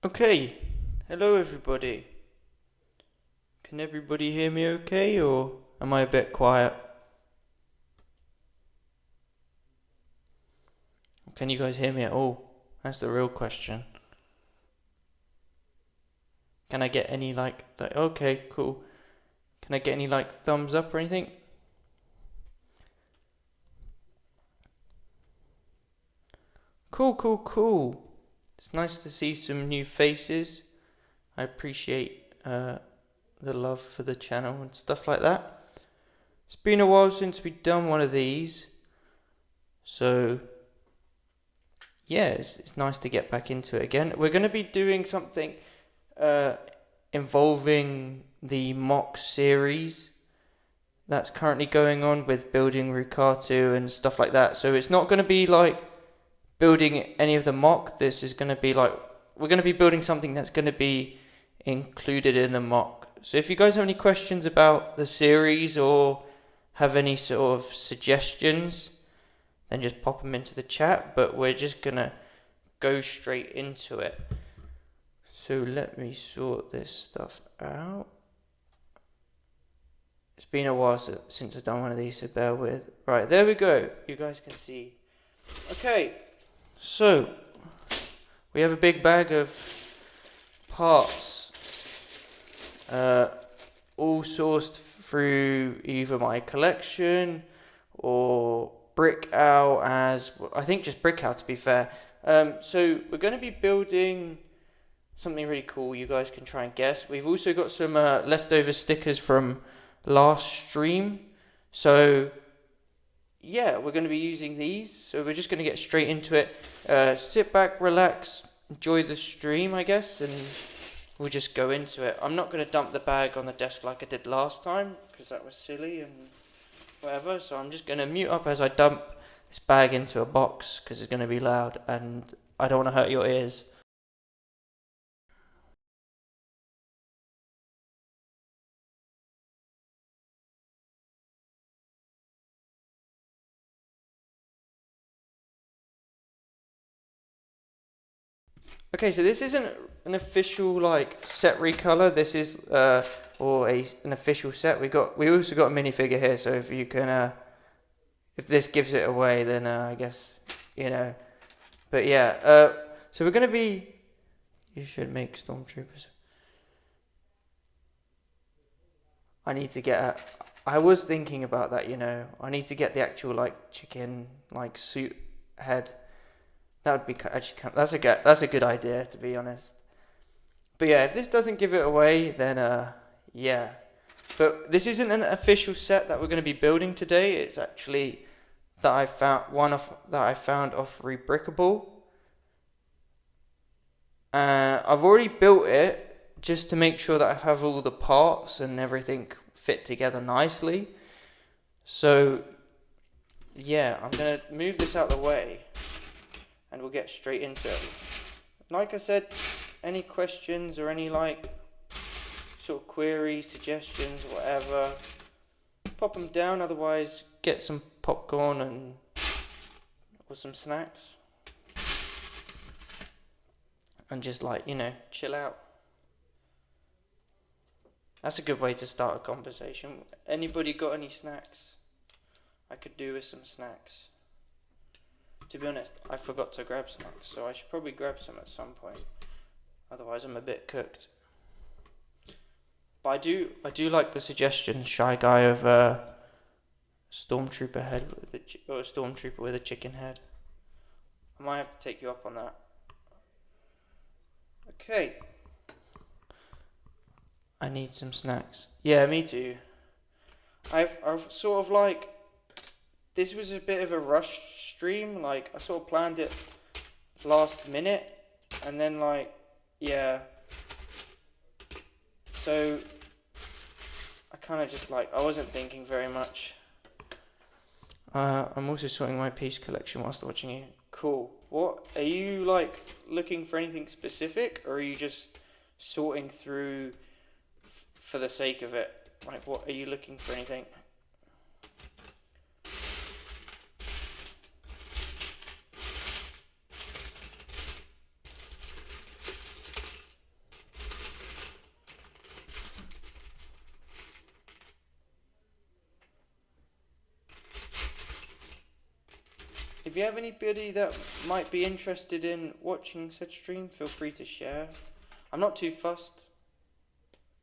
Okay, hello everybody. Can everybody hear me okay, or am I a bit quiet? Can you guys hear me at all? That's the real question. Can I get any okay, cool. Can I get any thumbs up or anything? Cool, cool, cool. It's nice to see some new faces. I appreciate the love for the channel and stuff like that. It's been a while since we've done one of these, so yeah, it's nice to get back into it again. We're going to be doing something uh, involving the mock series that's currently going on with building Rukatu and stuff like that. So it's not going to be like building any of the mock. This is going to be like, we're going to be building something that's going to be included in the mock. So if you guys have any questions about the series or have any sort of suggestions, then just pop them into the chat. But we're just going to go straight into it. So let me sort this stuff out. It's been a while since I've done one of these, so bear with. Right, there we go. You guys can see. Okay, so we have a big bag of parts, all sourced through either my collection or Brickout, as I think just Brickout to be fair. So we're going to be building something really cool. You guys can try and guess. We've also got some leftover stickers from last stream, so yeah, we're going to be using these. So we're just going to get straight into it. Sit back, relax, enjoy the stream, I guess, and we'll just go into it. I'm not going to dump the bag on the desk like I did last time, because that was silly and whatever. So I'm just going to mute up as I dump this bag into a box, because it's going to be loud and I don't want to hurt your ears. Okay, so this isn't an official set recolor. This is an official set. We also got a minifigure here. So if you can if this gives it away, then I guess you know. But yeah, so we're gonna be. You should make stormtroopers. I need to get. I was thinking about that. I need to get the actual chicken suit head. That would be actually that's a good idea, to be honest. But yeah, if this doesn't give it away, then yeah. But this isn't an official set that we're going to be building today. It's actually that I found off Rebrickable. I've already built it just to make sure that I have all the parts and everything fit together nicely. So yeah, I'm gonna move this out of the way and we'll get straight into it. Like I said, any questions or any sort of queries, suggestions, whatever, pop them down. Otherwise, get some popcorn or some snacks and just chill out. That's a good way to start a conversation. Anybody got any snacks? I could do with some snacks. To be honest, I forgot to grab snacks, so I should probably grab some at some point. Otherwise, I'm a bit cooked. But I do like the suggestion, Shy Guy, of Stormtrooper head or a Stormtrooper with a chicken head. I might have to take you up on that. Okay. I need some snacks. Yeah, me too. I've sort of this was a bit of a rush stream. I sort of planned it last minute, and then yeah. So I kind of just I wasn't thinking very much. I'm also sorting my piece collection whilst watching you. Cool. What are you looking for anything specific, or are you just sorting through for the sake of it? What are you looking for anything? if you have anybody that might be interested in watching said stream, feel free to share. I'm not too fussed.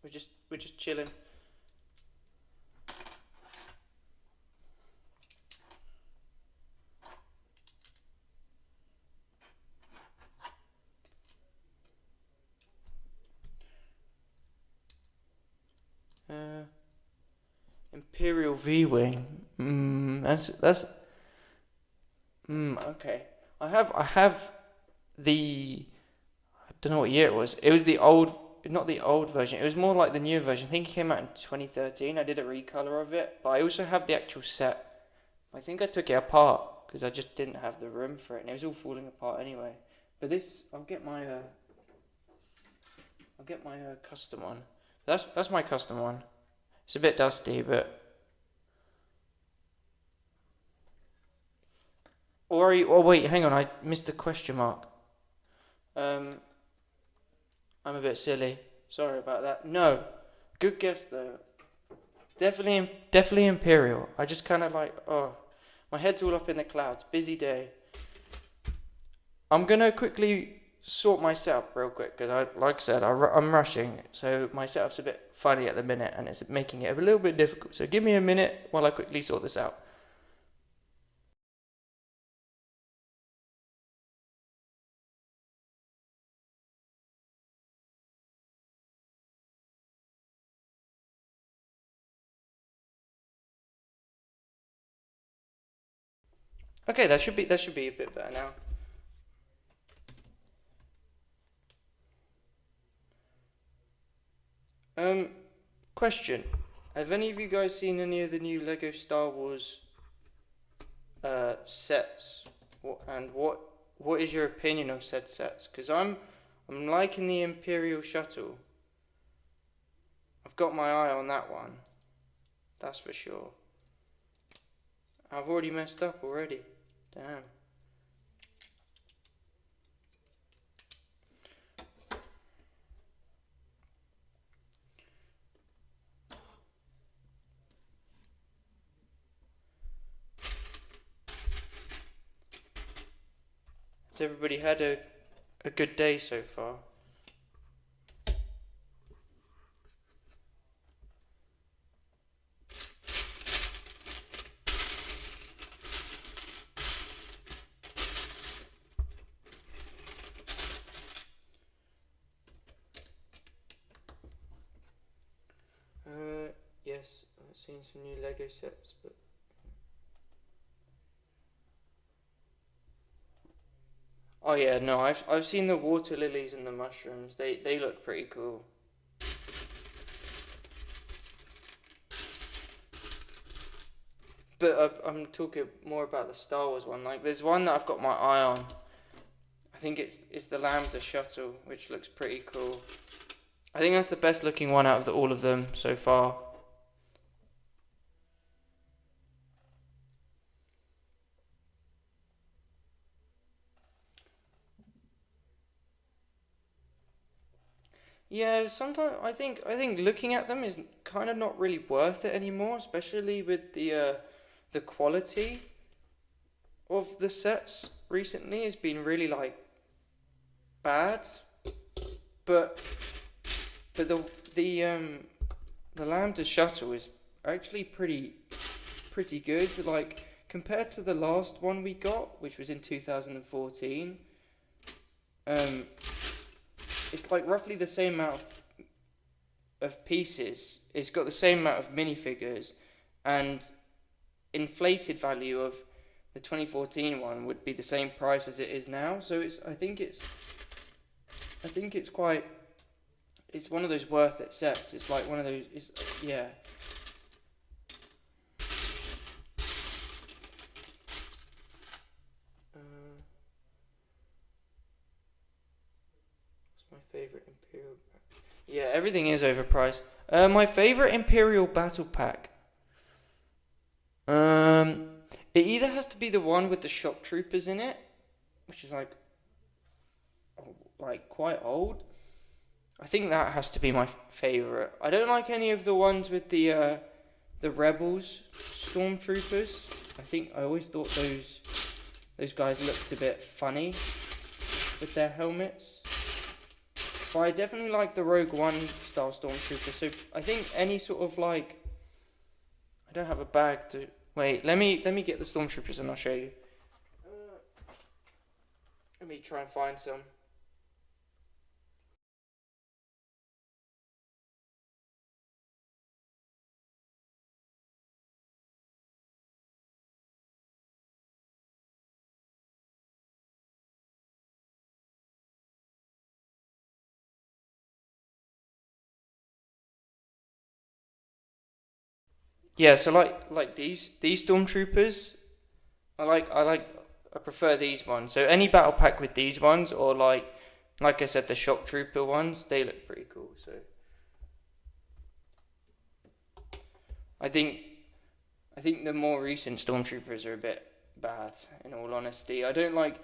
We're just chilling. Imperial V-Wing. Okay. I have the, I don't know what year it was. It was the old, not the old version. It was more like the new version. I think it came out in 2013. I did a recolor of it, but I also have the actual set. I think I took it apart because I just didn't have the room for it, and it was all falling apart anyway. But this, I'll get my custom one. That's my custom one. It's a bit dusty, but. Oh wait, hang on, I missed the question mark. I'm a bit silly. Sorry about that. No, good guess though. Definitely Imperial. I just kind of like, my head's all up in the clouds. Busy day. I'm gonna quickly sort my setup real quick because like I said, I'm rushing, so my setup's a bit funny at the minute and it's making it a little bit difficult. So give me a minute while I quickly sort this out. Okay, that should be a bit better now. Question. Have any of you guys seen any of the new Lego Star Wars sets? What is your opinion of said sets? Because I'm liking the Imperial Shuttle. I've got my eye on that one. That's for sure. I've already messed up already. Damn. Has everybody had a good day so far? Yes, I've seen some new Lego sets, but oh yeah, no, I've seen the water lilies and the mushrooms. They look pretty cool. But I'm talking more about the Star Wars one. Like, there's one that I've got my eye on. I think it's the Lambda shuttle, which looks pretty cool. I think that's the best looking one out of all of them so far. Yeah, sometimes I think looking at them is kind of not really worth it anymore, especially with the quality of the sets recently has been really like bad. But the Lambda shuttle is actually pretty good. Like, compared to the last one we got, which was in 2014, it's like roughly the same amount of pieces. It's got the same amount of minifigures, and inflated value of the 2014 one would be the same price as it is now. So I think it's quite. It's one of those worth it sets. It's like one of those. Yeah. My favorite Imperial pack. Yeah, everything is overpriced. My favorite Imperial battle pack. It either has to be the one with the shock troopers in it, which is like quite old. I think that has to be my favorite. I don't like any of the ones with the Rebels stormtroopers. I always thought those guys looked a bit funny with their helmets. But I definitely like the Rogue One style Stormtrooper. So I think any sort of like, I don't have a bag to. Wait, let me get the Stormtroopers and I'll show you. Let me try and find some. Yeah, so like these Stormtroopers, I prefer these ones. So any battle pack with these ones, or like I said, the Shock Trooper ones, they look pretty cool. So I think I think the more recent Stormtroopers are a bit bad, in all honesty. I don't like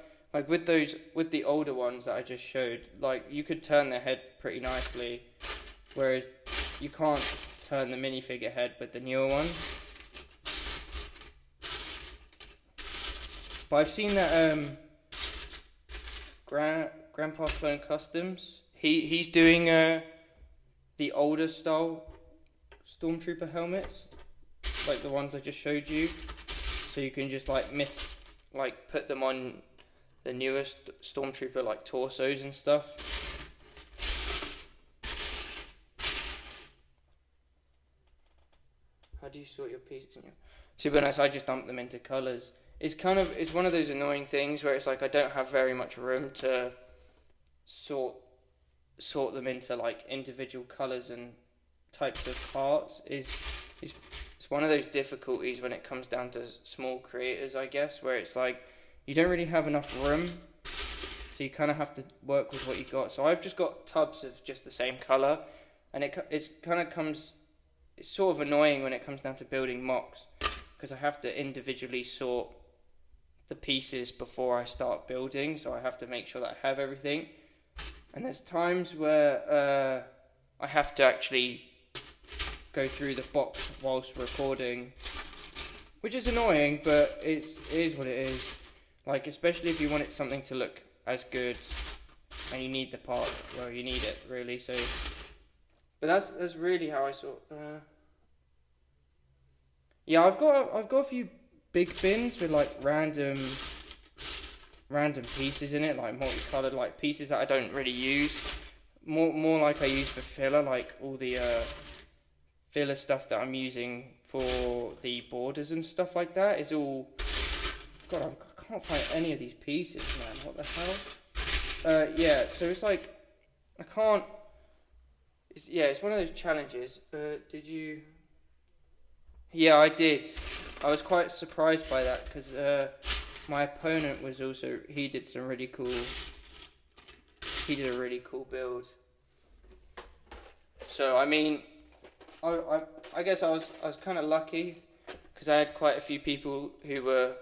with the older ones that I just showed, like you could turn their head pretty nicely, whereas you can't turn the minifigure head with the newer ones. But I've seen that Grandpa Clone Customs, he's doing the older style Stormtrooper helmets, like the ones I just showed you. So you can just put them on the newest Stormtrooper like torsos and stuff. How do you sort your pieces? To be honest, I just dump them into colours. It's one of those annoying things where it's like I don't have very much room to sort them into like individual colours and types of parts. It's one of those difficulties when it comes down to small creators, I guess, where it's like you don't really have enough room, so you kind of have to work with what you got. So I've just got tubs of just the same colour, and it's sort of annoying when it comes down to building mocks, because I have to individually sort the pieces before I start building, so I have to make sure that I have everything. And there's times where I have to actually go through the box whilst recording, which is annoying, but it is what it is. Like, especially if you want something to look as good and you need the part, well, you need it really. So, but that's really how I sort. Yeah, I've got a few big bins with like random pieces in it, like multicolored, like pieces that I don't really use. More like I use for filler, like all the filler stuff that I'm using for the borders and stuff like that is all. God, I can't find any of these pieces, man. What the hell? Yeah, so it's like I can't. It's one of those challenges. Did you? Yeah, I did. I was quite surprised by that because my opponent was also, he did a really cool build. So I mean, I guess I was kind of lucky because I had quite a few people who were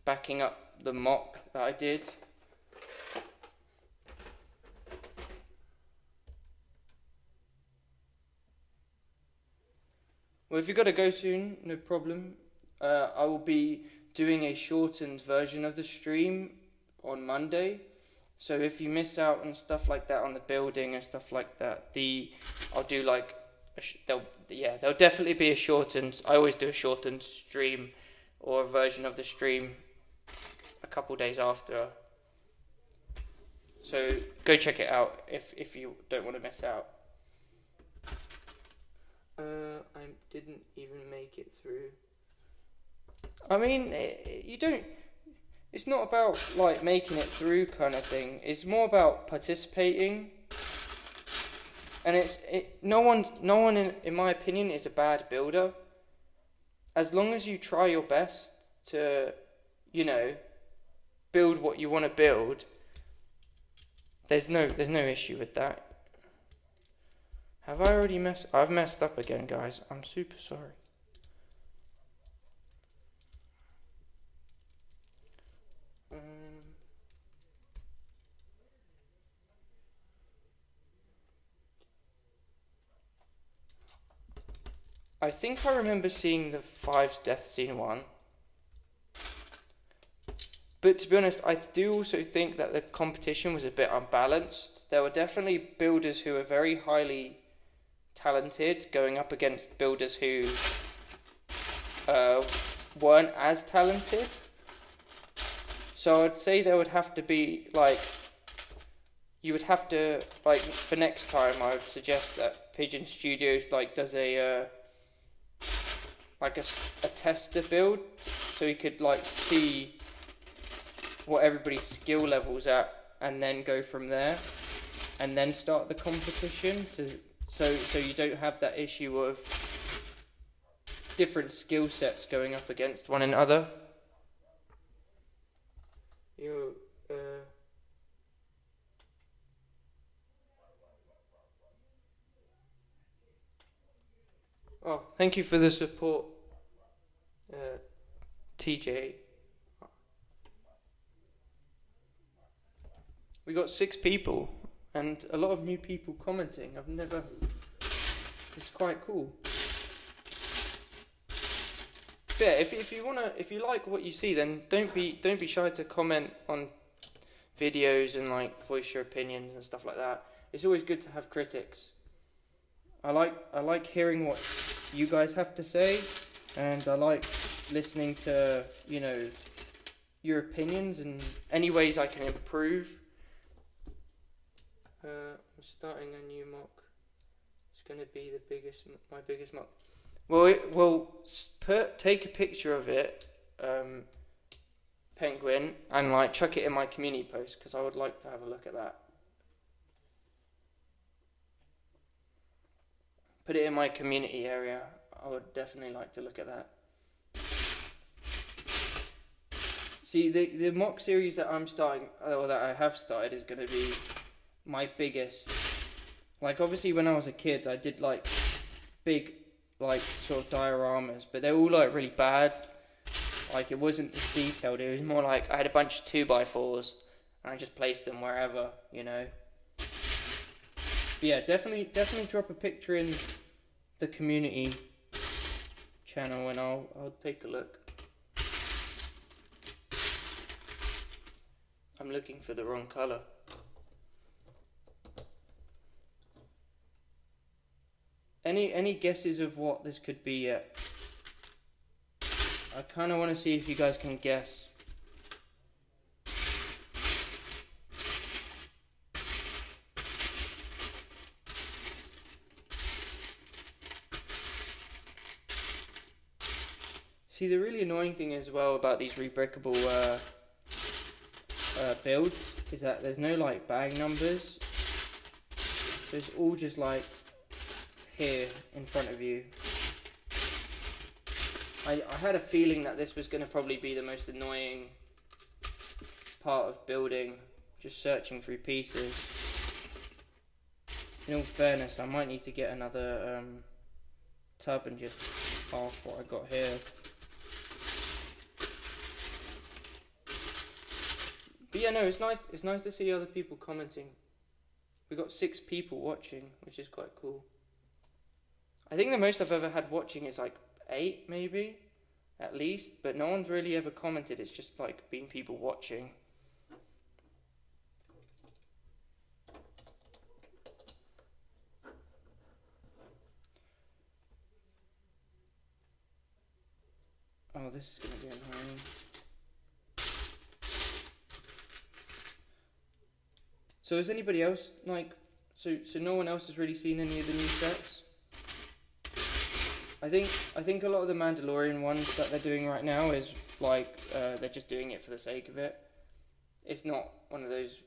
backing up the mock that I did. Well, if you've got to go soon, no problem. I will be doing a shortened version of the stream on Monday. So if you miss out on stuff like that on the building and stuff like that, I'll do like there'll definitely be a shortened. I always do a shortened stream or a version of the stream a couple days after. So go check it out if you don't want to miss out. I didn't even make it through. I mean, you don't. It's not about like making it through kind of thing. It's more about participating. And no one in my opinion is a bad builder. As long as you try your best to, build what you want to build. There's no issue with that. Have I already I've messed up again, guys. I'm super sorry. I think I remember seeing the Fives Death Scene one. But to be honest, I do also think that the competition was a bit unbalanced. There were definitely builders who were very highly talented going up against builders who weren't as talented. So I'd say there would have to be you would have to for next time. I would suggest that Pigeon Studios does a tester build, so you could see what everybody's skill level's at, and then go from there, and then start the competition. So you don't have that issue of different skill sets going up against one another. Oh, thank you for the support, TJ. We got 6 people and a lot of new people commenting. It's quite cool. But yeah, if you like what you see, then don't be shy to comment on videos and voice your opinions and stuff like that. It's always good to have critics. I like hearing what you guys have to say, and I like listening to your opinions and any ways I can improve. I'm starting a new mock. It's going to be my biggest mock. Well, take a picture of it, Penguin, and chuck it in my community post, because I would like to have a look at that. Put it in my community area. I would definitely like to look at that. See, the mock series that I'm starting, or that I have started, is going to be my biggest. Obviously when I was a kid, I did big sort of dioramas, but they're all really bad. It wasn't as detailed. It was more I had a bunch of 2x4s and I just placed them wherever, But yeah, definitely drop a picture in the community channel and I'll take a look. I'm looking for the wrong colour. Any guesses of what this could be yet? I kind of want to see if you guys can guess. See, the really annoying thing as well about these rebrickable builds is that there's no bag numbers. So it's all just here in front of you. I had a feeling that this was going to probably be the most annoying part of building, just searching through pieces. In all fairness, I might need to get another tub and just half what I got here. But yeah, no, it's nice to see other people commenting. We got 6 people watching, which is quite cool. I think the most I've ever had watching is 8 maybe, at least, but no one's really ever commented. It's just been people watching. Oh, this is going to be annoying. So has anybody else so no one else has really seen any of the new sets? I think a lot of the Mandalorian ones that they're doing right now is they're just doing it for the sake of it. It's not one of those.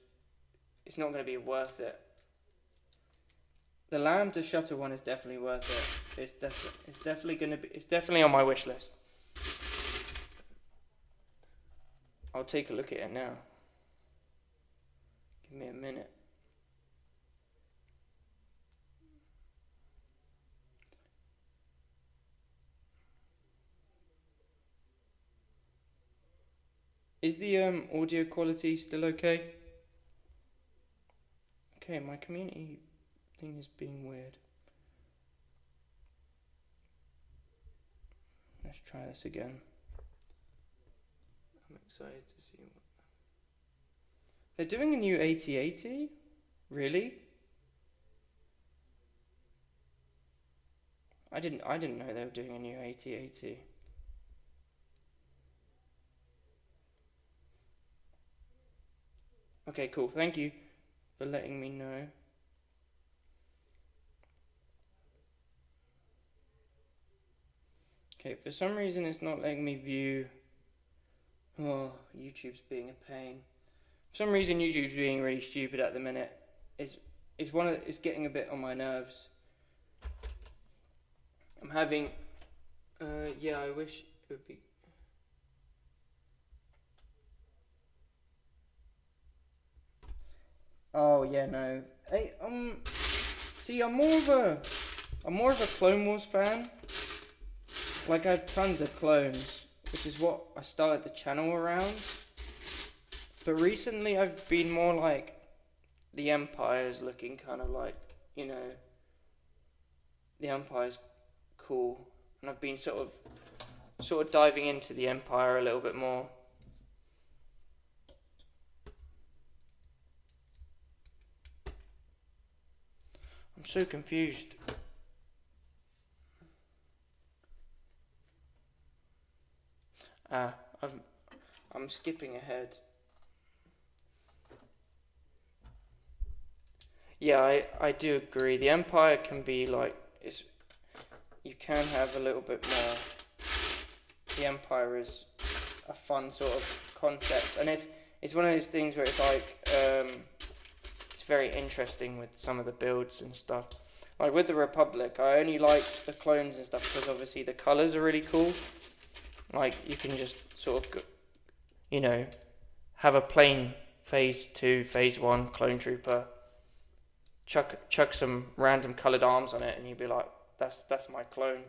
It's not going to be worth it. The Land to Shutter one is definitely worth it. It's definitely going to be. It's definitely on my wish list. I'll take a look at it now. Give me a minute. Is the audio quality still okay? Okay, my community thing is being weird. Let's try this again. I'm excited to see what... They're doing a new AT-AT? Really? I didn't know they were doing a new AT-AT. Okay, cool. Thank you for letting me know. Okay, for some reason it's not letting me view... Oh, YouTube's being a pain. For some reason YouTube's being really stupid at the minute. It's getting a bit on my nerves. I'm having... yeah, I wish it would be... Oh, yeah, no. Hey, see, I'm more of a Clone Wars fan. Like, I have tons of clones, which is what I started the channel around. But recently I've been more like, the Empire's looking kind of like, you know, the Empire's cool. And I've been sort of diving into the Empire a little bit more. I'm so confused. I'm skipping ahead. Yeah, I do agree. The Empire can be like, you can have a little bit more. The Empire is a fun sort of concept, and it's one of those things where it's like it's very interesting with some of the builds and stuff. Like with the Republic, I only like the clones and stuff because obviously the colors are really cool. Like you can just sort of, you know, have a plain phase 2, phase 1 clone trooper, chuck some random colored arms on it, and you'd be like, that's my clone.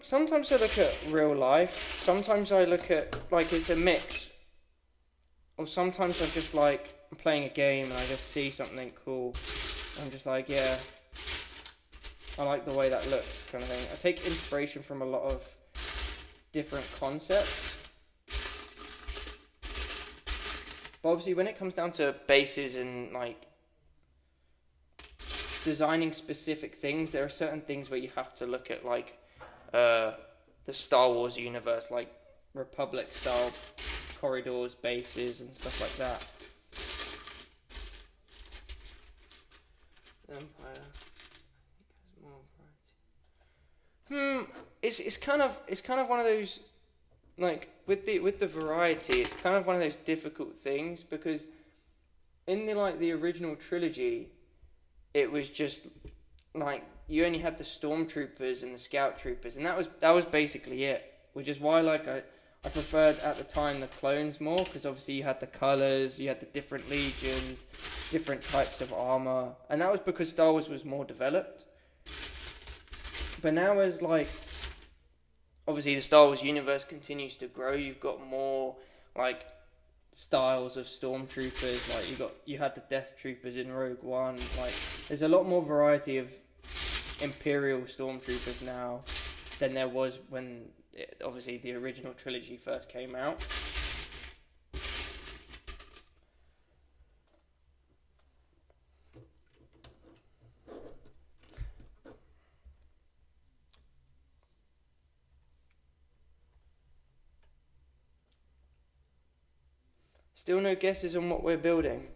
Sometimes I look at real life. Sometimes I look at, like, it's a mix. Or sometimes I'm just like, I'm playing a game and I just see something cool. I'm just like, yeah, I like the way that looks, kind of thing. I take inspiration from a lot of different concepts. But obviously when it comes down to bases and like designing specific things, there are certain things where you have to look at like the Star Wars universe, like Republic style corridors, bases and stuff like that. Empire has more variety. It's kind of one of those, like with the variety, it's kind of one of those difficult things because in the original trilogy, it was just like you only had the stormtroopers and the scout troopers, and that was basically it. Which is why I preferred at the time the clones more, because obviously you had the colours, you had the different legions, different types of armour, and that was because Star Wars was more developed. But now as like, obviously the Star Wars universe continues to grow, you've got more like styles of stormtroopers, like you had the Death Troopers in Rogue One, like there's a lot more variety of Imperial stormtroopers now than there was when obviously the original trilogy first came out. Still no guesses on what we're building.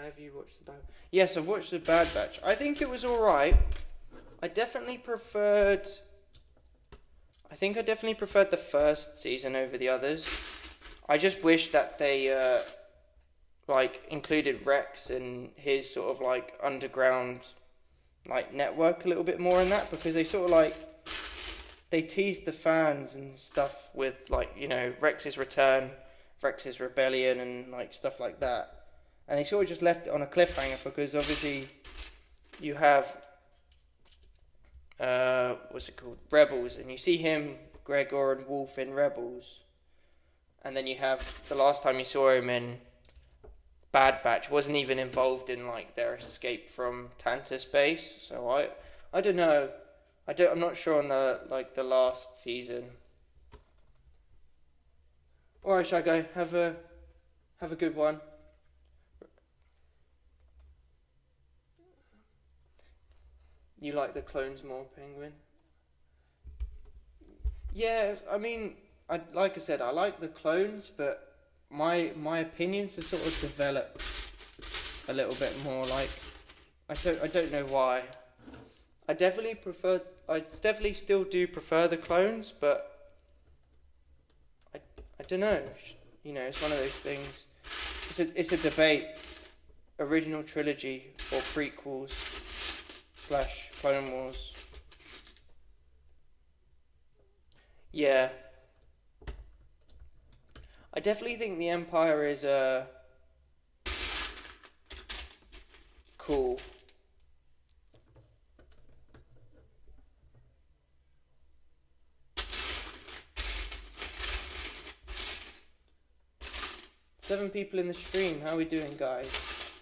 Have you watched the Bad Batch? Yes, I've watched the Bad Batch. I think it was alright. I definitely preferred the first season over the others. I just wish that they included Rex and his sort of like underground like network a little bit more in that, because they sort of like they teased the fans and stuff with like, you know, Rex's return, Rex's rebellion and like stuff like that. And they sort of just left it on a cliffhanger because obviously you have what's it called? Rebels, and you see him, Gregor and Wolf in Rebels. And then you have the last time you saw him in Bad Batch wasn't even involved in like their escape from Tantus base. So I don't know. I'm not sure on the last season. Alright, shall I go? Have a good one. You like the clones more, Penguin? Yeah, I mean, like I said, I like the clones, but my opinions have sort of developed a little bit more. Like, I don't know why. I definitely still do prefer the clones, but I don't know. You know, it's one of those things. It's a debate. Original trilogy or prequels / Clone Wars. Yeah, I definitely think the Empire is cool. Seven people in the stream. How are we doing, guys?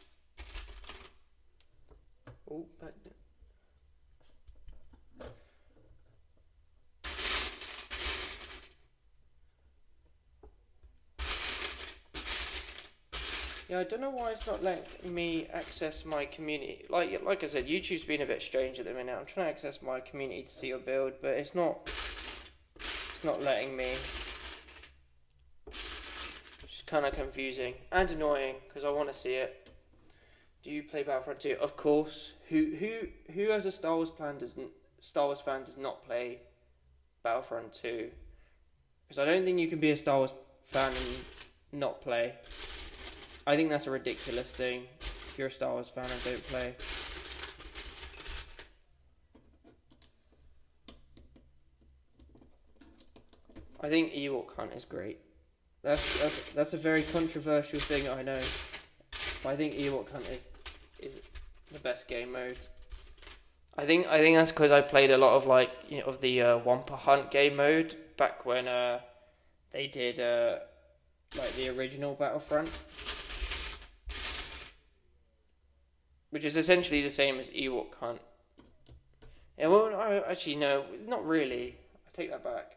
Oh, back there. Yeah, I don't know why it's not letting me access my community. Like I said, YouTube's been a bit strange at the minute. I'm trying to access my community to see your build, but it's not letting me. It's kind of confusing and annoying because I want to see it. Do you play Battlefront 2? Of course. Who as a Star Wars fan does not play Battlefront 2? Because I don't think you can be a Star Wars fan and not play. I think that's a ridiculous thing. If you're a Star Wars fan and don't play. I think Ewok Hunt is great. That's a very controversial thing, I know. But I think Ewok Hunt is the best game mode. I think that's because I played a lot of of the Wampa Hunt game mode back when they did the original Battlefront, which is essentially the same as Ewok Hunt. Yeah, well, actually no, not really. I take that back.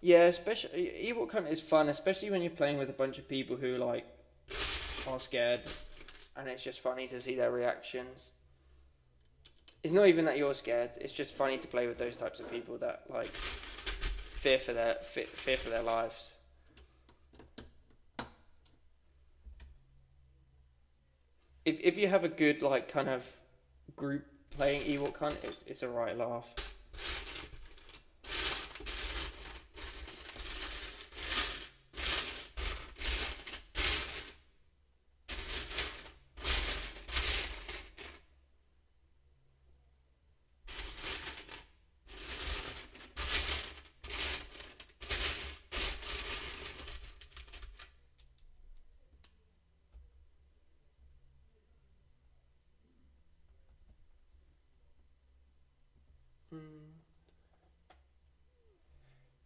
Yeah, especially Ewok Hunt is fun, especially when you're playing with a bunch of people who are scared, and it's just funny to see their reactions. It's not even that you're scared; it's just funny to play with those types of people that fear for their lives. If you have a good kind of group playing Ewok Hunt, it's a right laugh.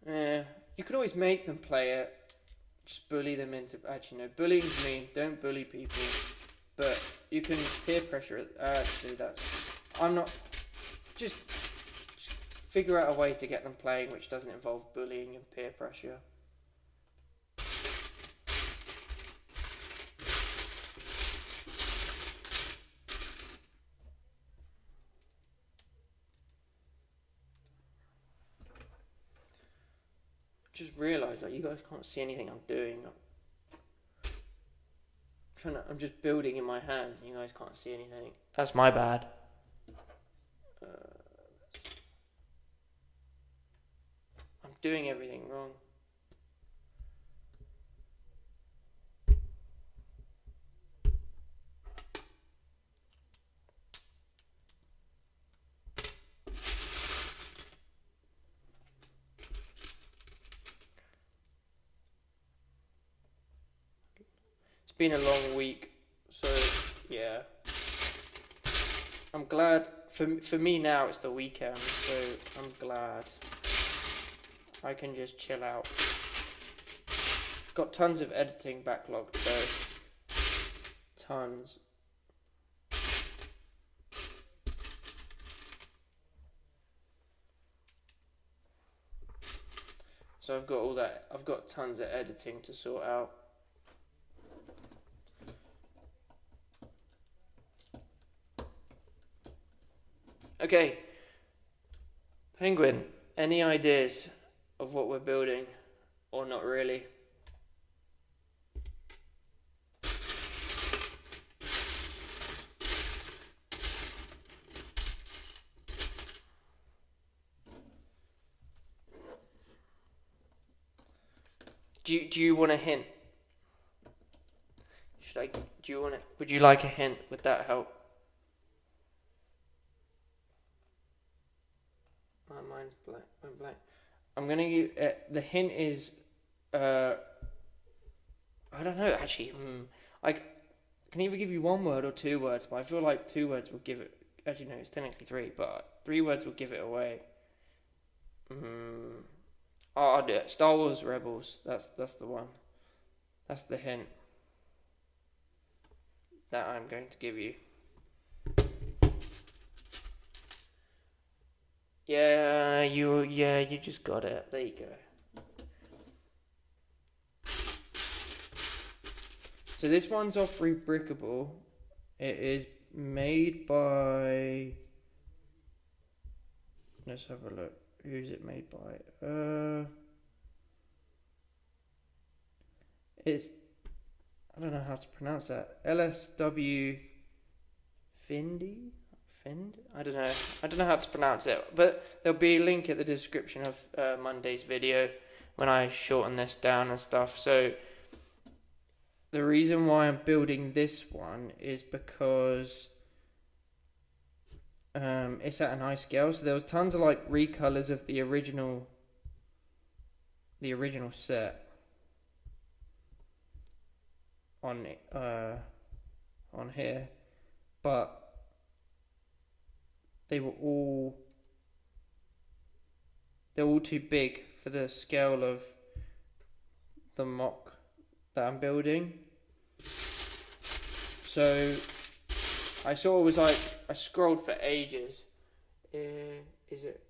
Yeah, you can always make them play it. Just bully them into. Actually, no, bullying's mean. Don't bully people. But you can peer pressure. Do that. I'm not. Just figure out a way to get them playing which doesn't involve bullying and peer pressure. Just realise that you guys can't see anything I'm doing. I'm just building in my hands and you guys can't see anything. That's my bad. I'm doing everything wrong. It's been a long week. So yeah, I'm glad. For me now, it's the weekend, so I'm glad I can just chill out. Got tons of editing backlogged though. Tons. So I've got all that. I've got tons of editing to sort out. Okay. Penguin, any ideas of what we're building? Or not really? Do you want a hint? Would you like a hint? Would that help? My mind's blank. I'm gonna give, the hint is, I don't know actually. I can either give you one word or 2 words, but I feel like 2 words will give it, actually no, it's technically 3, but 3 words will give it away. I'll do it. Star Wars Rebels. That's the one. That's the hint that I'm going to give you. You just got it. There you go. So this one's off Rebrickable. It is made by. Let's have a look. Who's it made by? It's, I don't know how to pronounce that. LSW Findy? Find? I don't know how to pronounce it. But there'll be a link at the description of Monday's video when I shorten this down and stuff. So the reason why I'm building this one is because it's at an high scale, so there was tons of like recolors of the original set on here, but they're all too big for the scale of the mock that I'm building. So I sort of was like, I scrolled for ages. Is it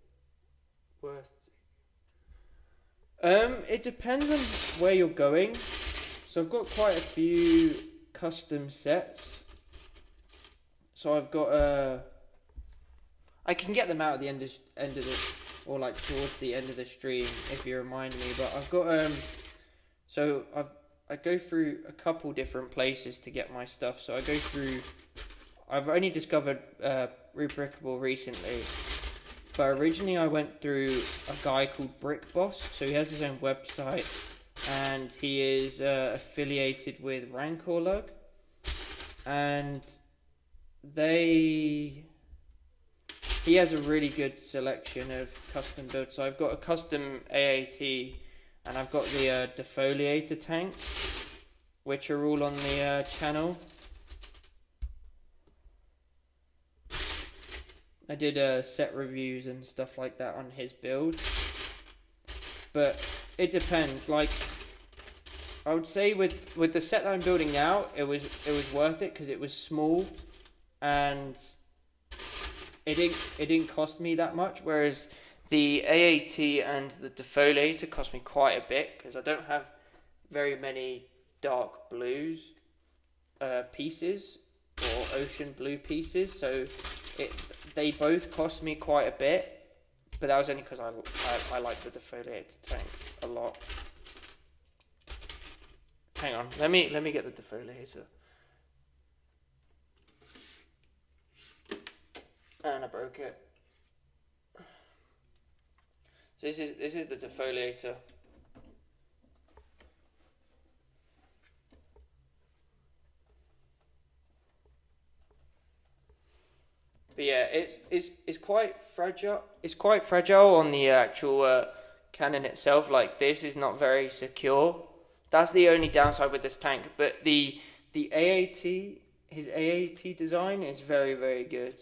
worth? It depends on where you're going. So I've got quite a few custom sets. So I've got I can get them out at the end of the, or like towards the end of the stream if you remind me. But I've got so I go through a couple different places to get my stuff. So I go through. I've only discovered Rebrickable recently, but originally I went through a guy called Brick Boss. So he has his own website, and he is affiliated with Rancor Lug, and he has a really good selection of custom builds. So I've got a custom AAT, and I've got the defoliator tanks, which are all on the channel. I did set reviews and stuff like that on his build, but it depends. Like, I would say with the set that I'm building now, it was worth it because it was small, and it didn't cost me that much. Whereas the AAT and the defoliator cost me quite a bit because I don't have very many dark blues pieces or ocean blue pieces, so they both cost me quite a bit, but that was only because I like the defoliator tank a lot. Hang on, let me get the defoliator. And I broke it. So this is the defoliator. But yeah, it's quite fragile. It's quite fragile on the actual cannon itself. Like, this is not very secure. That's the only downside with this tank. But the AAT his AAT design is very, very good,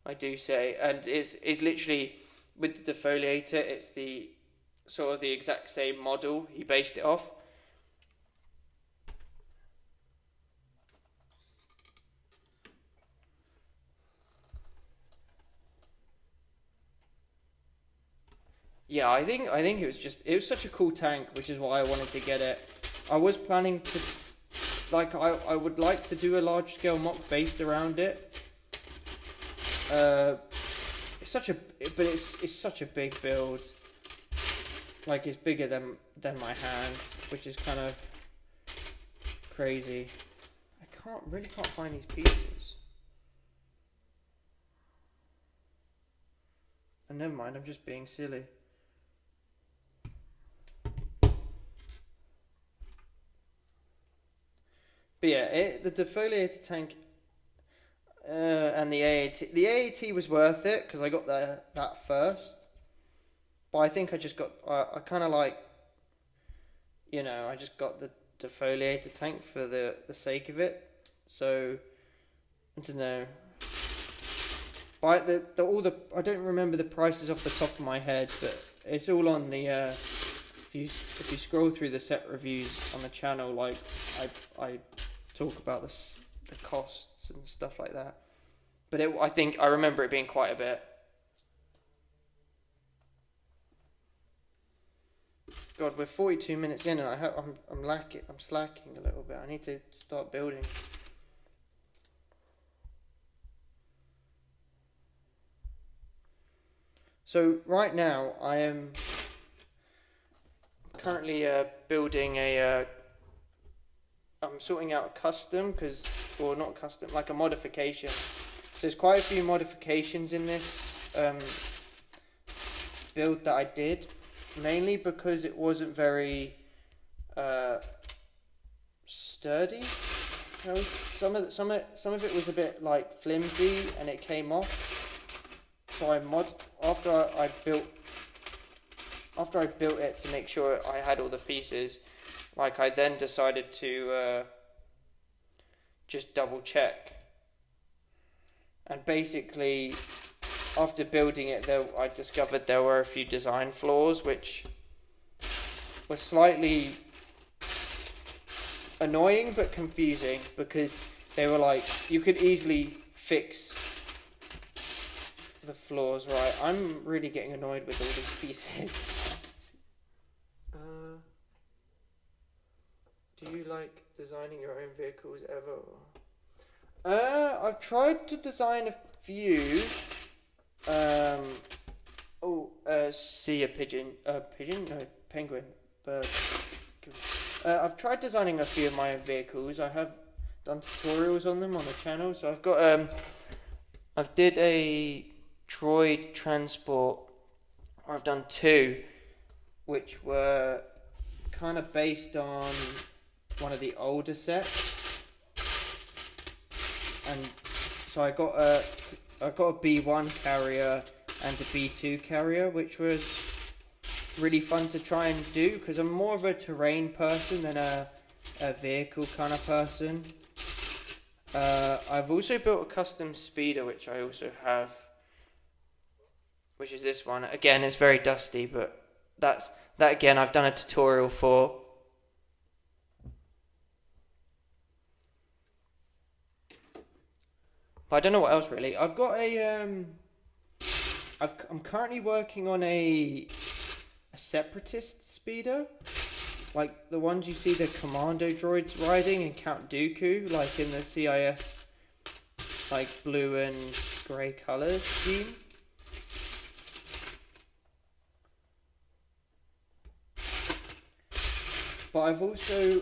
I do say, and is literally with the defoliator. It's the sort of the exact same model he based it off. Yeah, I think it was such a cool tank, which is why I wanted to get it. I was planning to, like, I would like to do a large scale mock based around it. It's such a big build. Like, it's bigger than my hand, which is kind of crazy. I really can't find these pieces. And never mind, I'm just being silly. But yeah, the defoliator tank and the AAT. The AAT was worth it because I got that first. But I think I just got, I kind of like, I just got the defoliator tank for the sake of it. So, I don't know. But I don't remember the prices off the top of my head, but it's all on the, if you scroll through the set reviews on the channel, like, I talk about the costs and stuff like that. But I think I remember it being quite a bit. God, we're 42 minutes in, and I'm slacking a little bit. I need to start building. So right now I am currently building I'm sorting out a custom, or not custom, like a modification. So there's quite a few modifications in this build that I did, mainly because it wasn't very sturdy. Some of it was a bit like flimsy and it came off. So after I built it to make sure I had all the pieces, like, I then decided to just double check. And basically, after building it, I discovered there were a few design flaws which were slightly annoying but confusing, because they were like, you could easily fix the flaws right. I'm really getting annoyed with all these pieces. Do you like designing your own vehicles ever? I've tried to design a few. See a pigeon. Pigeon? No, penguin. Bird. I've tried designing a few of my own vehicles. I have done tutorials on them on the channel. So I've got I've did a droid transport. I've done two, which were kind of based on one of the older sets, and so I got a B1 carrier and a B2 carrier, which was really fun to try and do, because I'm more of a terrain person than a vehicle kind of person. I've also built a custom speeder, which I also have, which is this one. Again, it's very dusty, but that again I've done a tutorial for. But I don't know what else really. I've got I'm currently working on a separatist speeder, like the ones you see the commando droids riding in Count Dooku, like in the CIS, like blue and grey colours scheme. But I've also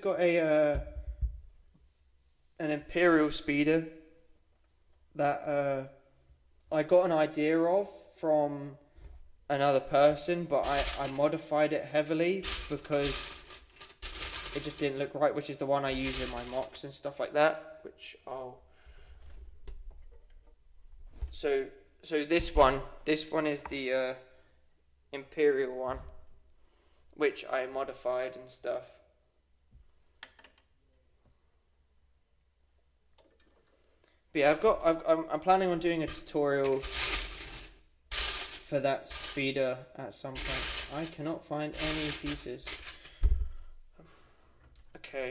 got an Imperial speeder that I got an idea of from another person, but I modified it heavily because it just didn't look right, which is the one I use in my mocks and stuff like that, which so this one is the Imperial one, which I modified and stuff. But yeah, I'm planning on doing a tutorial for that speeder at some point. I cannot find any pieces. Okay.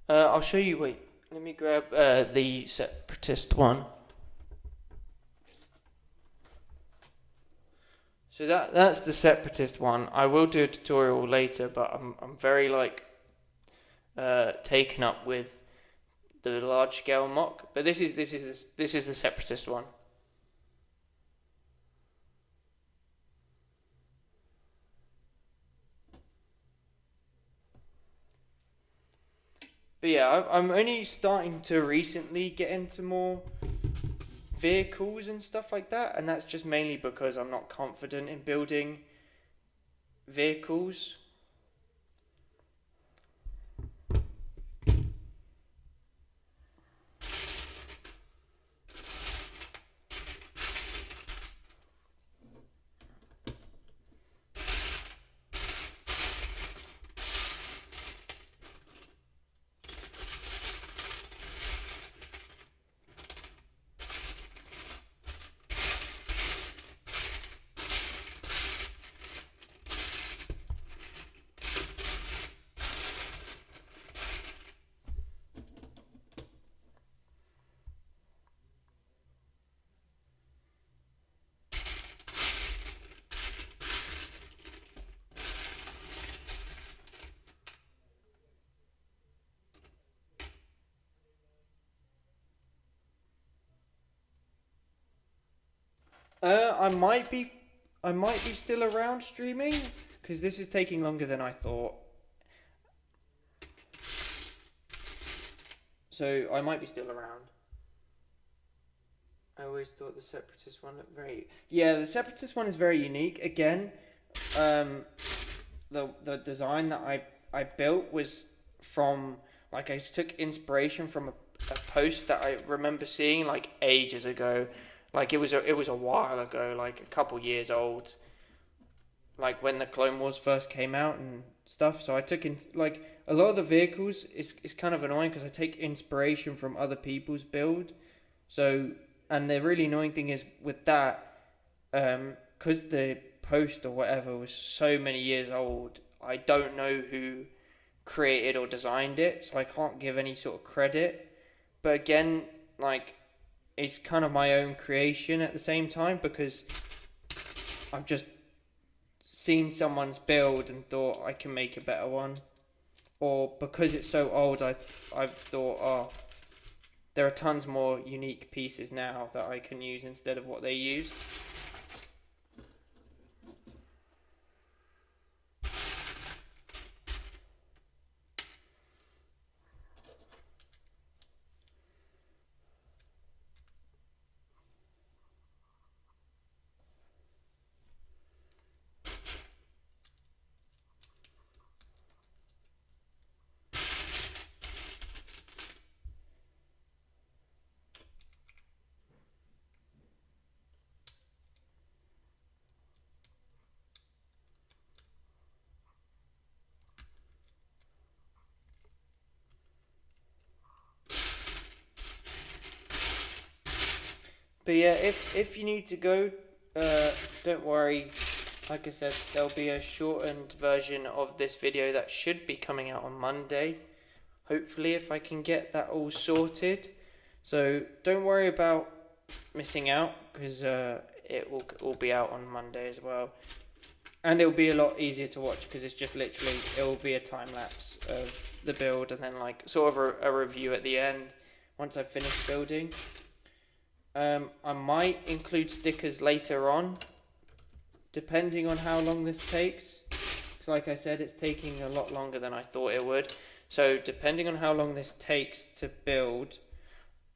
I'll show you. Wait, let me grab the Separatist one. So that's the Separatist one. I will do a tutorial later, but I'm very taken up with the large scale mock. But this is the Separatist one. But yeah, I'm only starting to recently get into more vehicles and stuff like that, and that's just mainly because I'm not confident in building vehicles. I might be still around streaming because this is taking longer than I thought. So I might be still around. I always thought the Separatist one looked the Separatist one is very unique. Again, the design that I built was from I took inspiration from a post that I remember seeing ages ago. It was a while ago, a couple years old. When the Clone Wars first came out and stuff. So I took in a lot of the vehicles is kind of annoying because I take inspiration from other people's build. So, and the really annoying thing is with that, because the post or whatever was so many years old, I don't know who created or designed it, so I can't give any sort of credit. But again, it's kind of my own creation at the same time because I've just seen someone's build and thought I can make a better one. Or because it's so old, I've thought, there are tons more unique pieces now that I can use instead of what they used. But yeah, if you need to go, don't worry. Like I said, there'll be a shortened version of this video that should be coming out on Monday. Hopefully, if I can get that all sorted. So don't worry about missing out because it will all be out on Monday as well. And it'll be a lot easier to watch because it's just literally, it will be a time lapse of the build and then sort of a review at the end once I've finished building. I might include stickers later on, depending on how long this takes. Because like I said, it's taking a lot longer than I thought it would. So depending on how long this takes to build,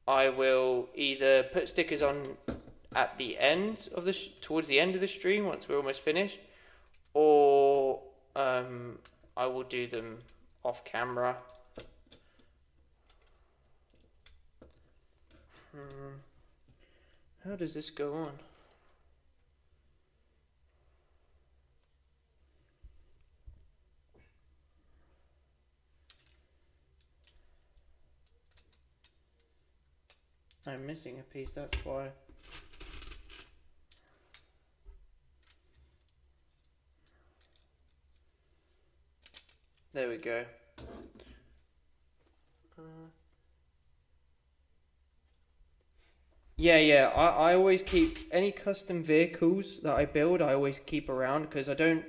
I will either put stickers on at the end of towards the end of the stream once we're almost finished, or I will do them off camera. How does this go on? I'm missing a piece, that's why. There we go. Yeah, I always keep any custom vehicles that I build. I always keep around because I don't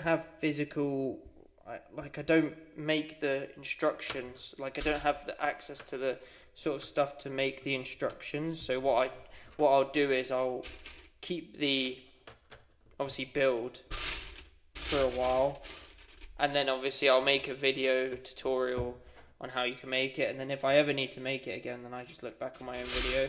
have physical. I don't make the instructions. Like I don't have the access to the sort of stuff to make the instructions. So what I'll do is I'll keep the obviously build for a while, and then obviously I'll make a video tutorial on how you can make it, and then if I ever need to make it again, then I just look back on my own video.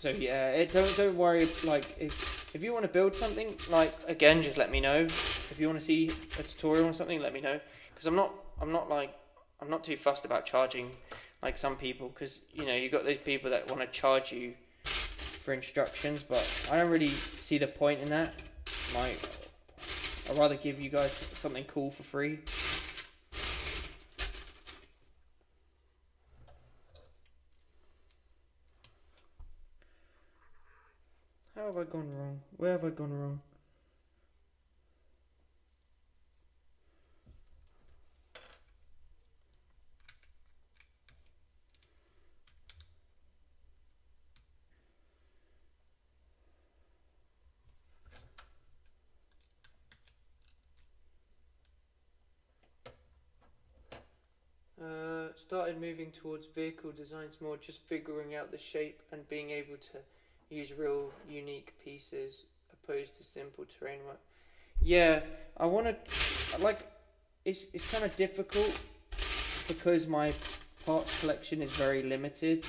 So yeah, don't worry. Like if you want to build something, like again, just let me know. If you want to see a tutorial on something, let me know. Because I'm not too fussed about charging like some people. Because you know you got those people that want to charge you for instructions, but I don't really see the point in that. Like I'd rather give you guys something cool for free. How have I gone wrong? Where have I gone wrong? Started moving towards vehicle designs more, just figuring out the shape and being able to use real unique pieces opposed to simple terrain work. Yeah, I want to, like, it's kind of difficult because my parts collection is very limited.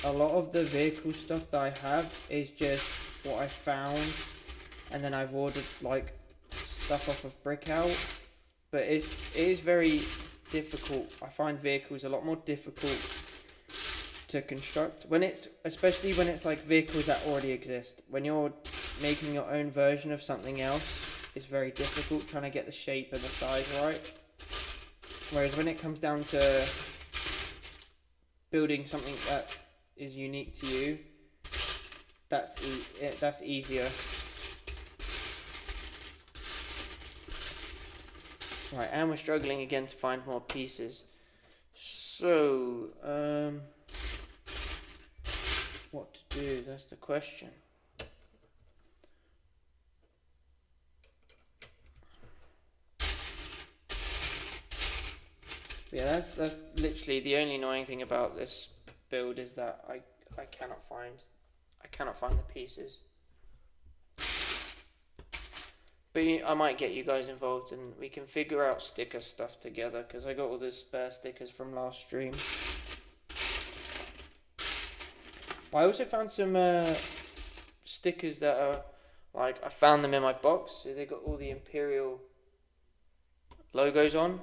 A lot of the vehicle stuff that I have is just what I found, and then I've ordered like stuff off of Brickout, but it is very difficult. I find vehicles a lot more difficult to construct especially when it's like vehicles that already exist. When you're making your own version of something else, it's very difficult trying to get the shape and the size right. Whereas when it comes down to building something that is unique to you, that's easier. Right, and we're struggling again to find more pieces. So, what to do? That's the question. Yeah, that's literally the only annoying thing about this build is that I cannot find the pieces. But I might get you guys involved and we can figure out sticker stuff together because I got all the spare stickers from last stream. I also found some stickers that are like I found them in my box, so they got all the Imperial logos on,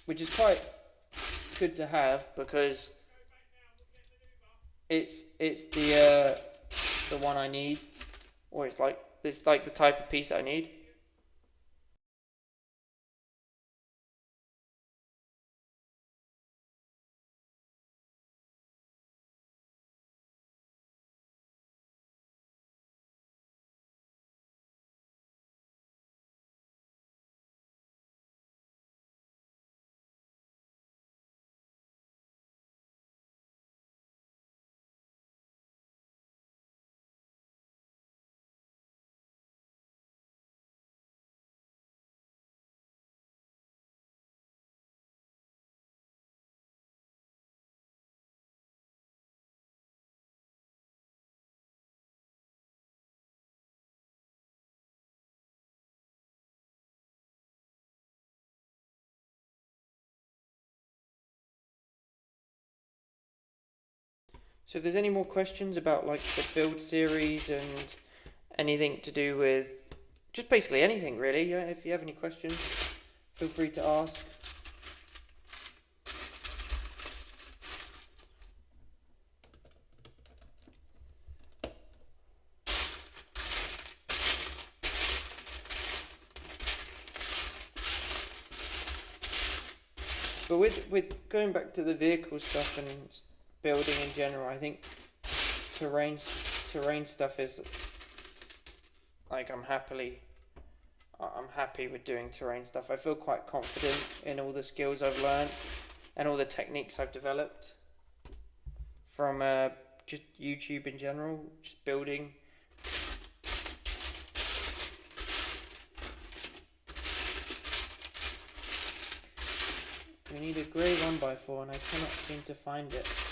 which is quite good to have because it's the one I need, or it's like the type of piece I need. So if there's any more questions about like the build series and anything to do with just basically anything really, yeah, if you have any questions, feel free to ask. But with going back to the vehicle stuff and building in general, I think terrain stuff is like I'm happy with doing terrain stuff. I feel quite confident in all the skills I've learned and all the techniques I've developed from just YouTube in general, just building. We need a grey 1x4 and I cannot seem to find it.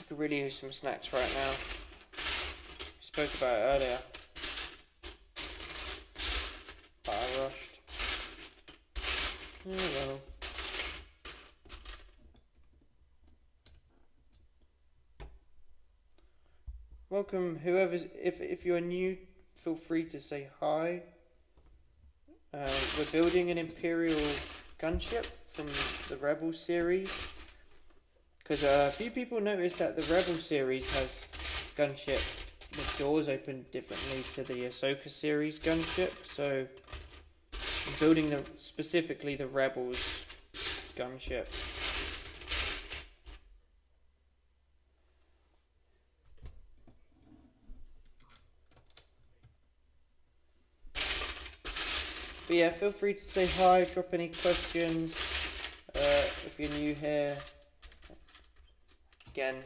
Could really use some snacks right now. We spoke about it earlier, but I rushed. Oh well. Welcome, whoever's. If you're new, feel free to say hi. We're building an Imperial gunship from the Rebel series. Because a few people noticed that the Rebel series has gunship with doors open differently to the Ahsoka series gunship. So I'm building specifically the Rebels gunship. But yeah, feel free to say hi, drop any questions if you're new here. Again,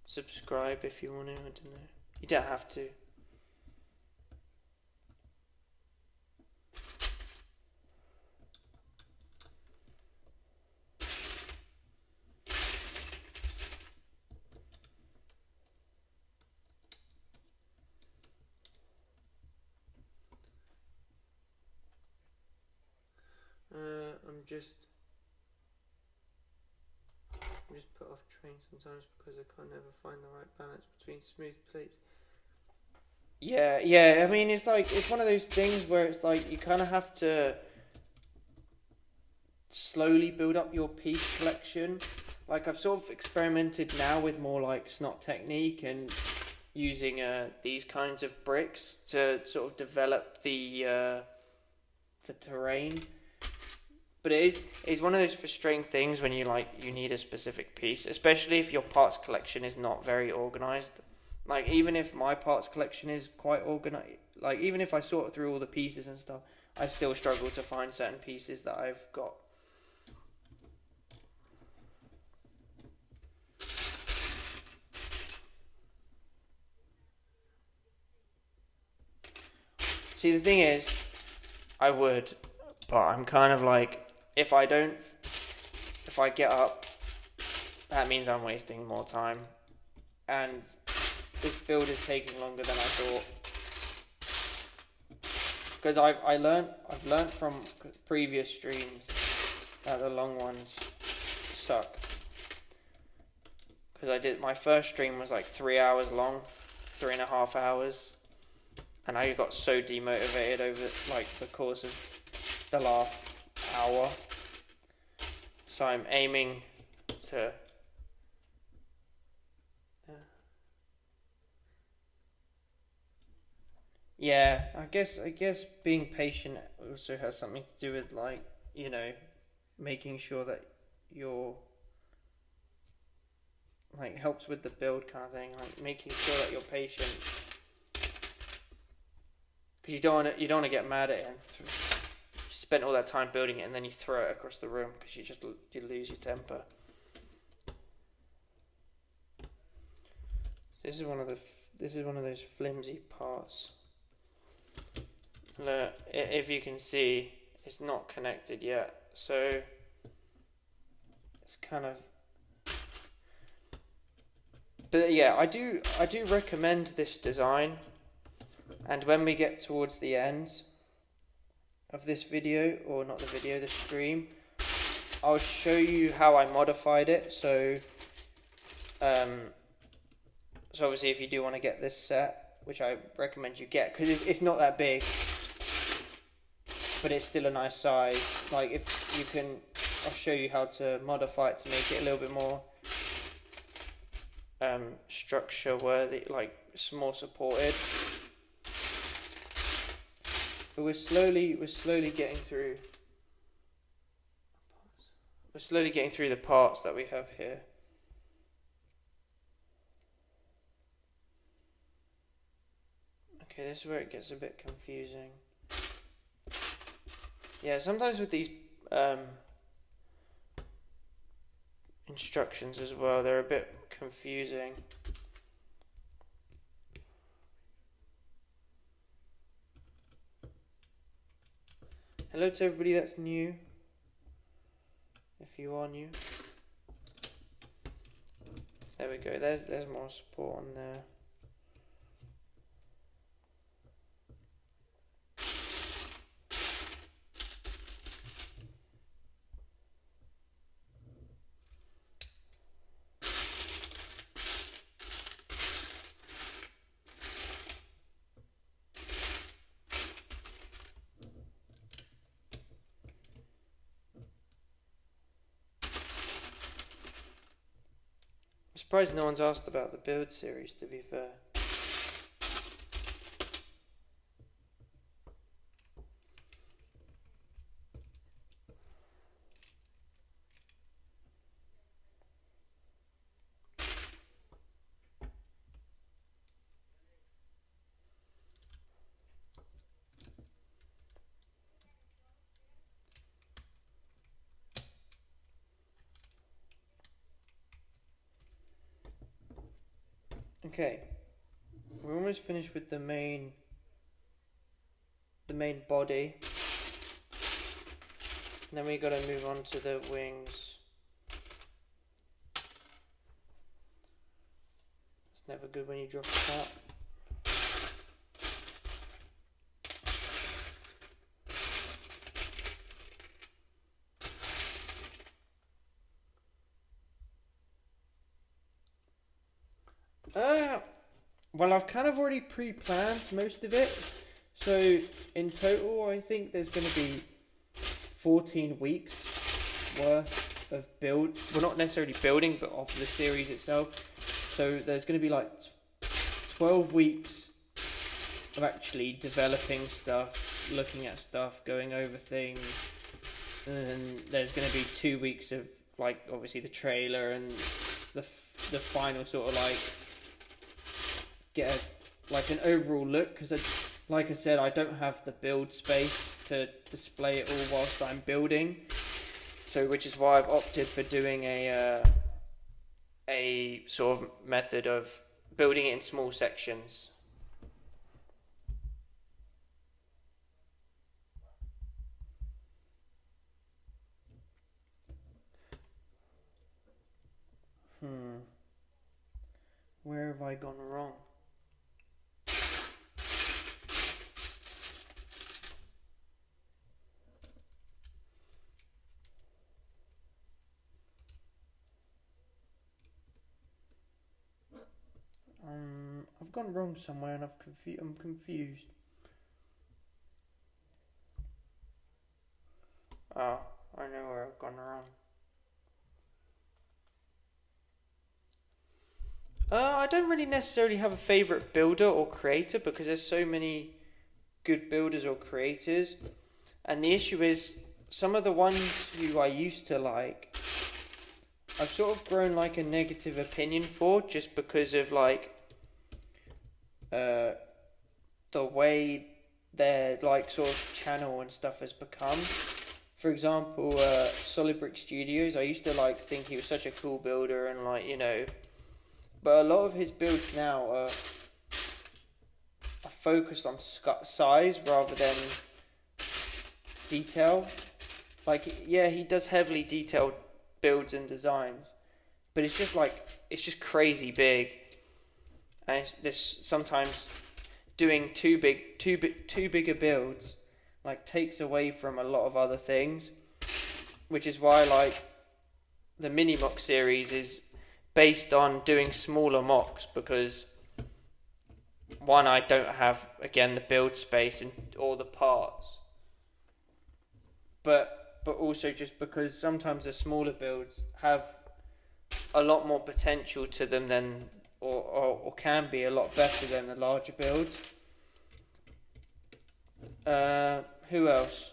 subscribe if you want to, I don't know. You don't have to. I'm just put off train sometimes because I can't ever find the right balance between smooth plates. Yeah. I mean, it's one of those things where it's like you kind of have to slowly build up your piece collection. Like I've sort of experimented now with more like snot technique and using these kinds of bricks to sort of develop the terrain. But it is one of those frustrating things when you need a specific piece, especially if your parts collection is not very organized. Like even if my parts collection is quite organized, like even if I sort through all the pieces and stuff, I still struggle to find certain pieces that I've got. See, the thing is, I would, but I'm kind of like, if I get up, that means I'm wasting more time. And this build is taking longer than I thought. Because I've learned from previous streams that the long ones suck. Because my first stream was like 3 hours long, 3.5 hours. And I got so demotivated over like the course of the last hour. So I'm aiming to yeah, I guess being patient also has something to do with like, making sure that you're like helps with the build kind of thing, like making sure that you're patient. Because you don't want to get mad at it. You spent all that time building it and then you throw it across the room because you lose your temper. This is one of those flimsy parts. Look, if you can see, it's not connected yet, so it's kind of But yeah, I do recommend this design. And when we get towards the end of this video, or not the video, the stream, I'll show you how I modified it. So obviously if you do want to get this set, which I recommend you get, because it's not that big, but it's still a nice size. Like, if you can, I'll show you how to modify it to make it a little bit more structure worthy, like it's more supported. But we're slowly getting through. We're slowly getting through the parts that we have here. Okay, this is where it gets a bit confusing. Yeah, sometimes with these instructions as well, they're a bit confusing. Hello to everybody that's new, if you are new. There we go, there's more support on there. I'm surprised no one's asked about the build series, to be fair. Okay, we're almost finished with the main body. And then we gotta move on to the wings. It's never good when you drop a part. Well, I've kind of already pre-planned most of it. So in total, I think there's going to be 14 weeks worth of build. Well, not necessarily building, but of the series itself. So there's going to be like 12 weeks of actually developing stuff, looking at stuff, going over things. And then there's going to be 2 weeks of, like, obviously the trailer and the final sort of like get like an overall look, because like I said, I don't have the build space to display it all whilst I'm building, so which is why I've opted for doing a sort of method of building it in small sections. Where have I gone wrong? I've gone wrong somewhere and I'm confused. Oh, I know where I've gone wrong. I don't really necessarily have a favourite builder or creator, because there's so many good builders or creators. And the issue is, some of the ones who I used to like, I've sort of grown like a negative opinion for, just because of like the way their like sort of channel and stuff has become. For example, Solid Brick Studios, I used to like think he was such a cool builder and like, you know, but a lot of his builds now are focused on size rather than detail. Like, yeah, he does heavily detailed builds and designs, but it's just like it's just crazy big, and this sometimes doing too bigger builds like takes away from a lot of other things, which is why like the mini mock series is based on doing smaller mocks, because one, I don't have again the build space and all the parts, but also just because sometimes the smaller builds have a lot more potential to them than or can be a lot better than the larger builds. Who else?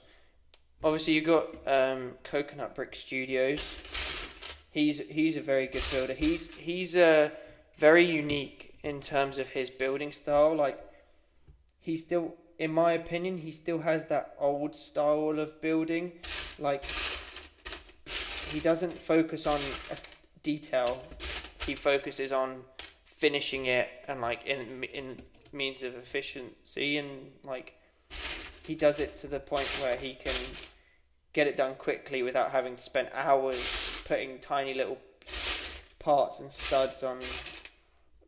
Obviously you got Coconut Brick Studios. He's a very good builder. He's very unique in terms of his building style. Like, he still, in my opinion, he still has that old style of building. Like, he doesn't focus on detail. He focuses on finishing it, and like in means of efficiency, and like he does it to the point where he can get it done quickly without having to spend hours putting tiny little parts and studs on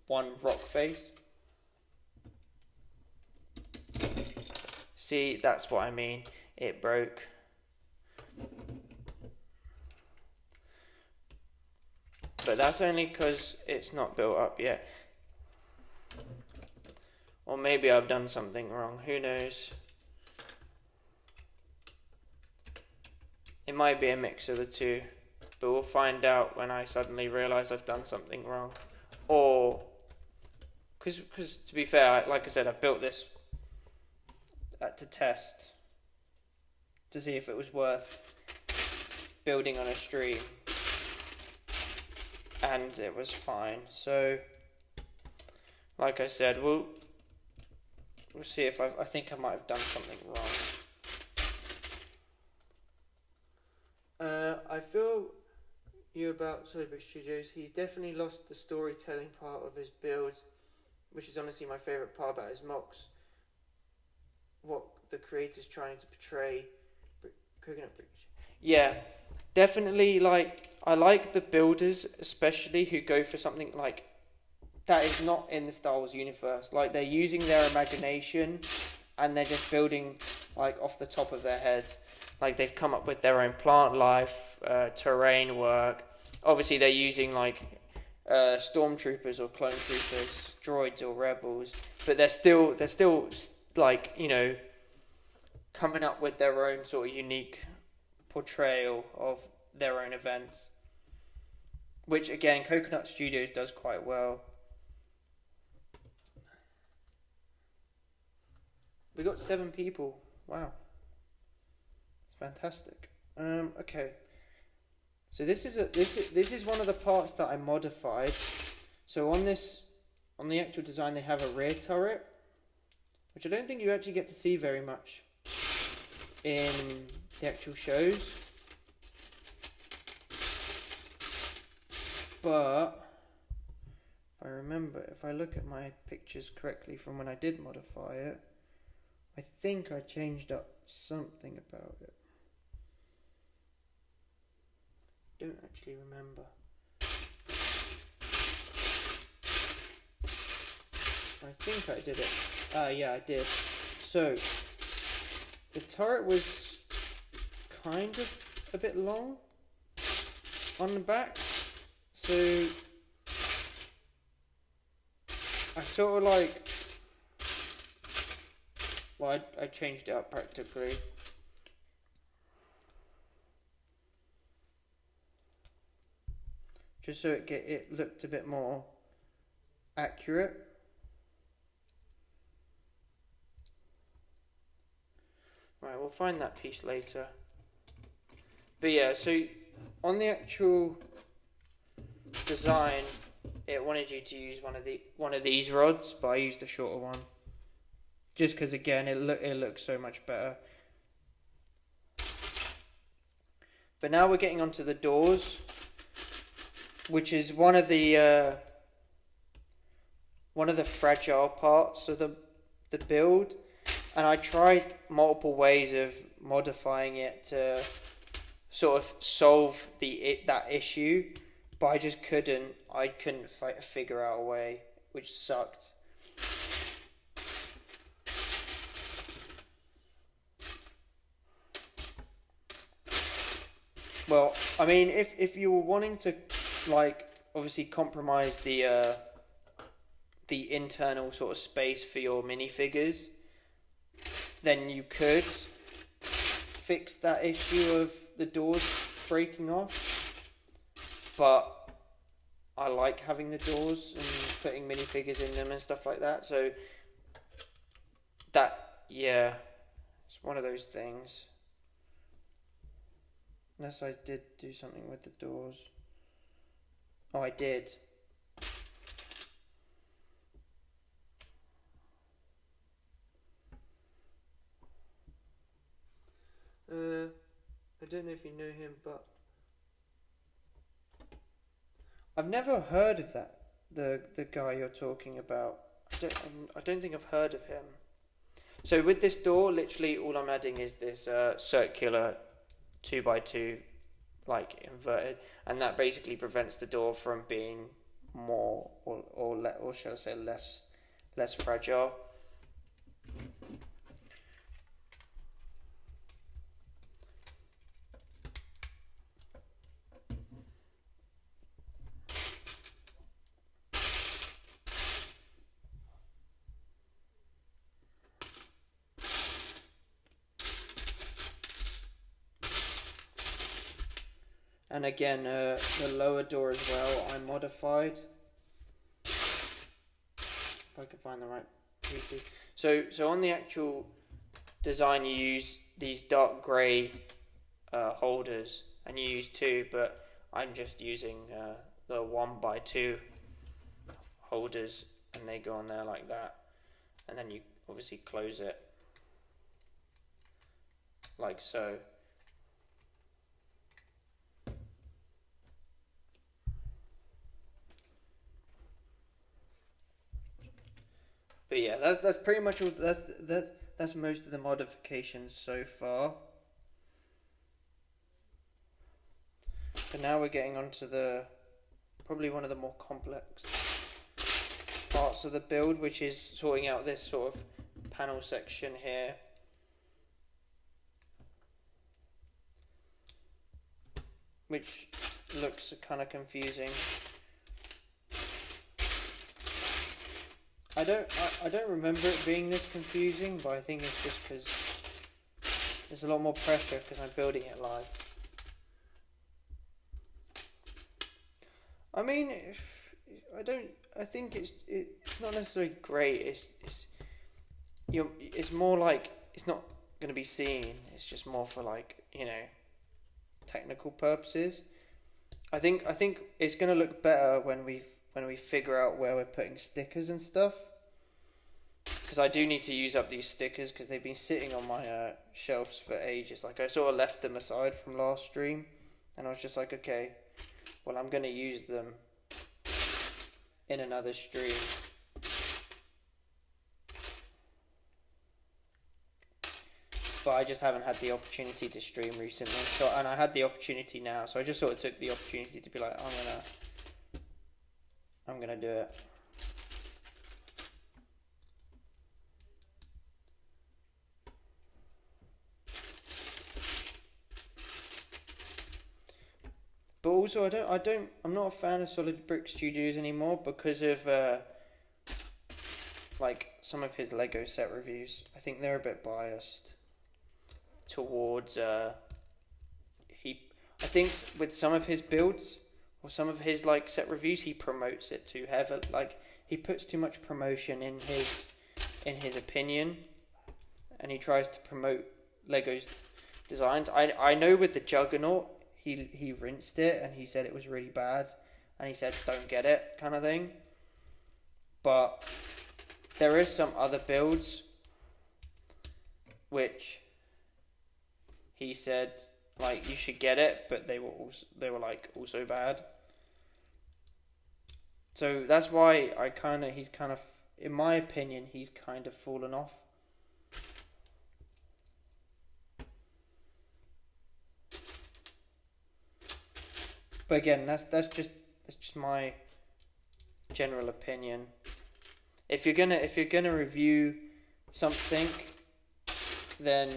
one rock face. See, that's what I mean. It broke. But that's only because it's not built up yet. Or maybe I've done something wrong. Who knows? It might be a mix of the two. But we'll find out when I suddenly realise I've done something wrong. Or... Because to be fair, like I said, I built this to test. To see if it was worth building on a stream. And it was fine. So, like I said, we'll see if I think I might have done something wrong. I feel you about Sober Studios. He's definitely lost the storytelling part of his builds, which is honestly my favourite part about his mocks. What the creator's trying to portray. Coconut Brick. Yeah, definitely. Like, I like the builders, especially who go for something like that is not in the Star Wars universe. Like, they're using their imagination and they're just building like off the top of their heads. Like, they've come up with their own plant life, terrain work. Obviously, they're using like stormtroopers or clone troopers, droids or rebels, but they're still like, you know, coming up with their own sort of unique portrayal of their own events, which again Coconut Studios does quite well. We got 7 people. Wow, it's fantastic. Okay, so this is one of the parts that I modified. So on the actual design, they have a rear turret, which I don't think you actually get to see very much in the actual shows. But if I look at my pictures correctly from when I did modify it, I think I changed up something about it. Don't actually remember. I think I did it. Yeah, I did. So, the turret was kind of a bit long on the back. So, I sort of like, well, I changed it up practically. Just so it looked a bit more accurate. Right, we'll find that piece later. But yeah, so on the actual design, it wanted you to use one of these rods, but I used a shorter one, just because again it looks so much better. But now we're getting onto the doors, which is one of the fragile parts of the build, and I tried multiple ways of modifying it to sort of solve that issue. but I just couldn't. I couldn't figure out a way, which sucked. Well, I mean, if you were wanting to, like, obviously compromise the internal sort of space for your minifigures, then you could fix that issue of the doors breaking off. But I like having the doors and putting minifigures in them and stuff like that. So that, yeah, it's one of those things. Unless I did do something with the doors. Oh, I did. I don't know if you know him, but I've never heard of that. The guy you're talking about. I don't think I've heard of him. So with this door, literally all I'm adding is this circular 2x2, like inverted, and that basically prevents the door from being more or shall I say less fragile. And again, the lower door as well, I modified. If I can find the right pieces. So on the actual design, you use these dark grey holders, and you use two, but I'm just using the 1x2 holders, and they go on there like that. And then you obviously close it like so. But yeah, that's pretty much all. That's most of the modifications so far. So now we're getting onto probably one of the more complex parts of the build, which is sorting out this sort of panel section here. Which looks kind of confusing. I don't remember it being this confusing, but I think it's just because there's a lot more pressure because I'm building it live. I mean, I think it's not necessarily great. It's more like it's not going to be seen. It's just more for, like, technical purposes. I think it's going to look better when we figure out where we're putting stickers and stuff. Because I do need to use up these stickers because they've been sitting on my shelves for ages. Like, I sort of left them aside from last stream, and I was just like, okay, well, I'm going to use them in another stream. But I just haven't had the opportunity to stream recently. And I had the opportunity now, so I just sort of took the opportunity to be like, I'm gonna do it. But also, I'm not a fan of Solid Brick Studios anymore because of like some of his Lego set reviews. I think they're a bit biased towards I think with some of his builds or some of his like set reviews, he promotes it too heavily. Like, he puts too much promotion in his opinion, and he tries to promote Lego's designs. I know with the Juggernaut, he rinsed it and he said it was really bad, and he said don't get it kind of thing. But there is some other builds which he said like you should get it, but they were like also bad. So that's why he's kind of, in my opinion, he's kind of fallen off. But again, that's just That's just my general opinion. If you're gonna review something, then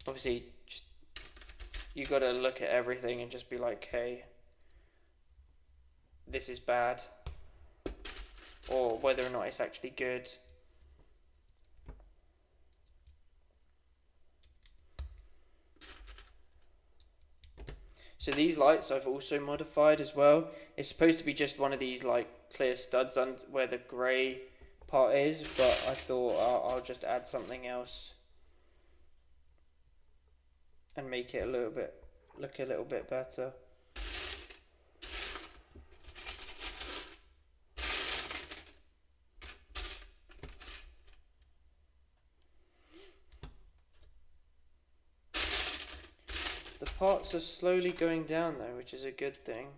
obviously just you gotta look at everything and just be like, hey, this is bad, or whether or not it's actually good. So these lights I've also modified as well. It's supposed to be just one of these like clear studs where the grey part is, but I thought I'll just add something else and make it look a little bit better. The parts are slowly going down though, which is a good thing.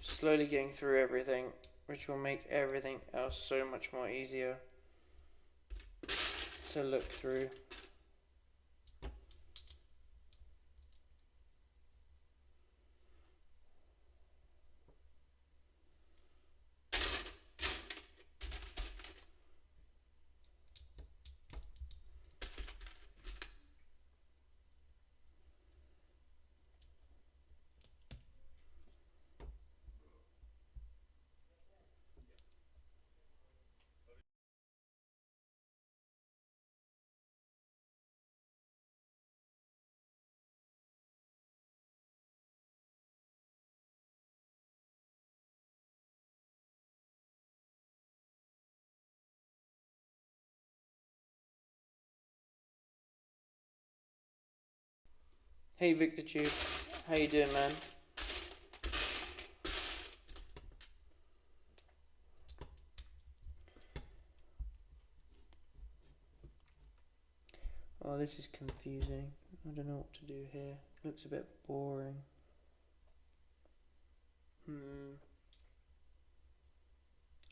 Slowly getting through everything, which will make everything else so much more easier to look through. Hey Victor Tube, how you doing, man? Oh, this is confusing. I don't know what to do here. It looks a bit boring.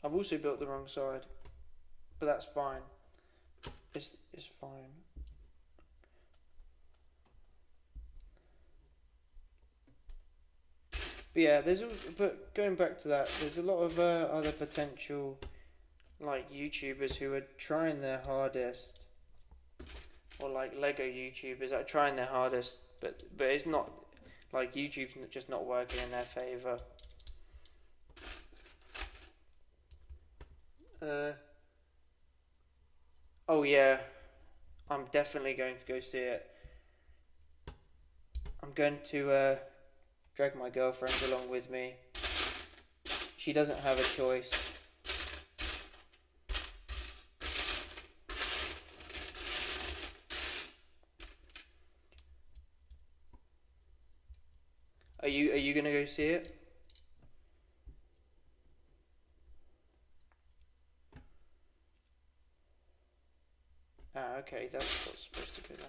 I've also built the wrong side, but that's fine. It's fine. But yeah, but going back to that, there's a lot of other potential like YouTubers who are trying their hardest, or like Lego YouTubers that are trying their hardest, but it's not, like, YouTube's just not working in their favour. Oh yeah, I'm definitely going to go see it. I'm going to drag my girlfriend along with me. She doesn't have a choice. Are you gonna go see it? Ah, okay, that's what's supposed to be there.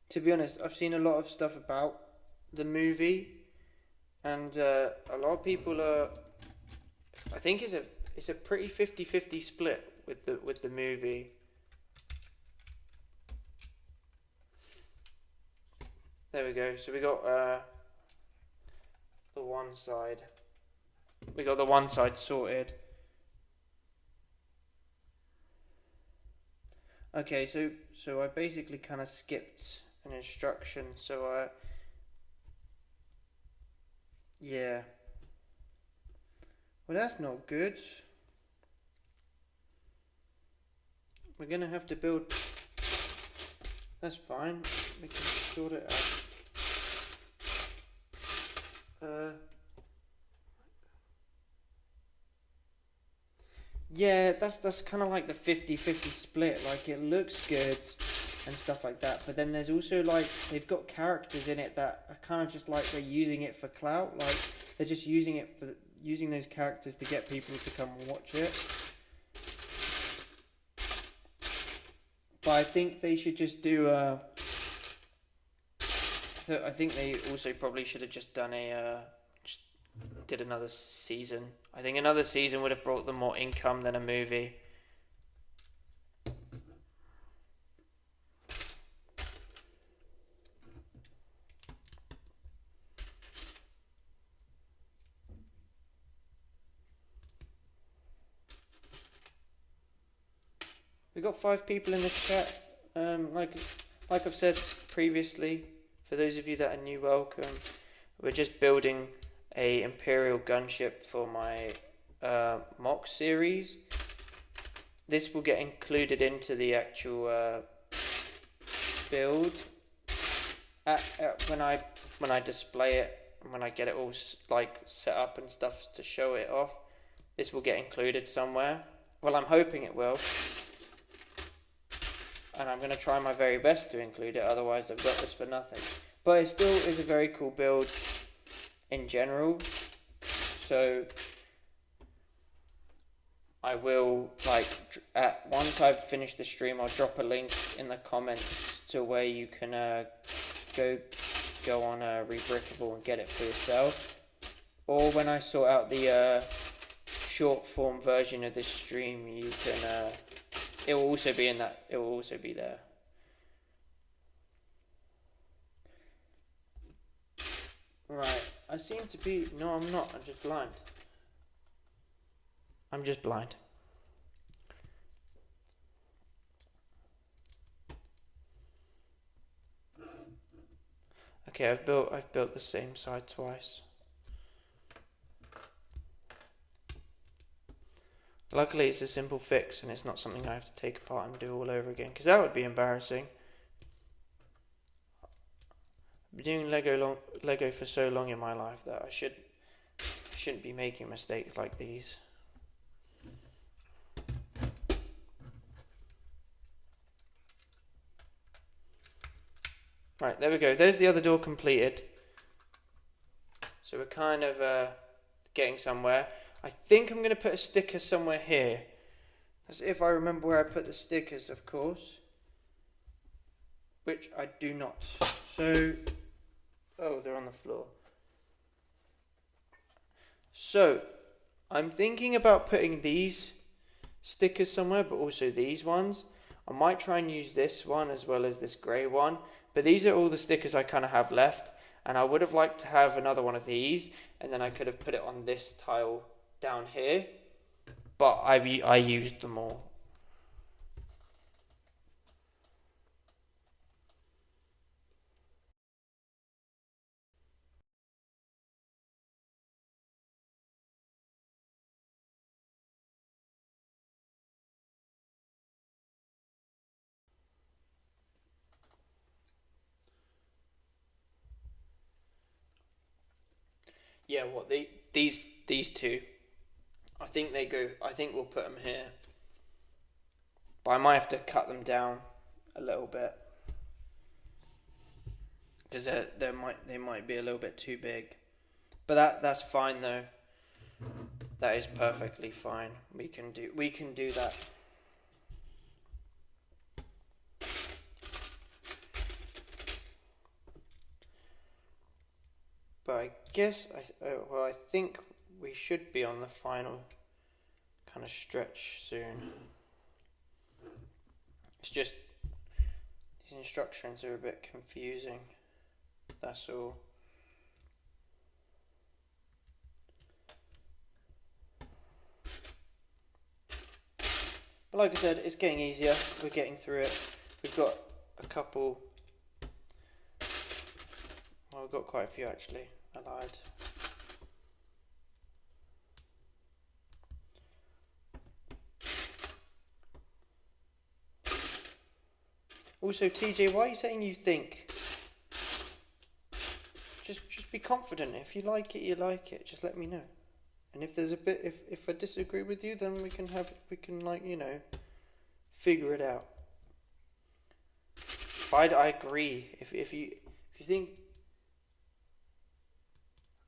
To be honest, I've seen a lot of stuff about the movie, and a lot of people are. I think it's a pretty 50-50 split with the movie. There we go. So we got the one side. We got the one side sorted. Okay, so I basically kind of skipped an instruction. So yeah. Well, that's not good. We're gonna have to build. That's fine. We can sort it out. Yeah, that's kind of like the 50-50 split. Like, it looks good and stuff like that, but then there's also, like, they've got characters in it that are kind of just like they're using it for clout. Like, they're just using it for using those characters to get people to come and watch it. But I think they should just do I think they also probably should have just done a just did another season. I think another season would have brought them more income than a movie. We've got 5 people in the chat. Like I've said previously, for those of you that are new, welcome. We're just building a Imperial gunship for my mock series. This will get included into the actual build when I display it and when I get it all like set up and stuff to show it off. This will get included somewhere. Well, I'm hoping it will. And I'm going to try my very best to include it, otherwise I've got this for nothing. But it still is a very cool build in general. So I will, once I've finished the stream, I'll drop a link in the comments to where you can go on Rebrickable and get it for yourself. Or when I sort out the short form version of this stream, you can... it will also be in that. It will also be there. Right. I seem to be... No, I'm not. I'm just blind. I'm just blind. Okay, I've built the same side twice. Luckily, it's a simple fix and it's not something I have to take apart and do all over again, because that would be embarrassing. I've been doing Lego for so long in my life that I shouldn't be making mistakes like these. Right, there we go. There's the other door completed. So we're kind of getting somewhere. I think I'm going to put a sticker somewhere here. As if I remember where I put the stickers, of course. Which I do not. So, oh, they're on the floor. So, I'm thinking about putting these stickers somewhere, but also these ones. I might try and use this one as well as this grey one. But these are all the stickers I kind of have left. And I would have liked to have another one of these. And then I could have put it on this tile down here, but I used them all. Yeah, what these two. I think they go. I think we'll put them here, but I might have to cut them down a little bit because they might be a little bit too big. But that's fine though. That is perfectly fine. We can do that. But I guess I think we should be on the final kind of stretch soon. It's just these instructions are a bit confusing. That's all. But like I said, it's getting easier. We're getting through it. We've got a couple. Well, we've got quite a few actually. I lied. Also, TJ, why are you saying you think? Just be confident. If you like it, you like it. Just let me know. And if there's a bit, if I disagree with you, then we can figure it out. But I agree. If you think,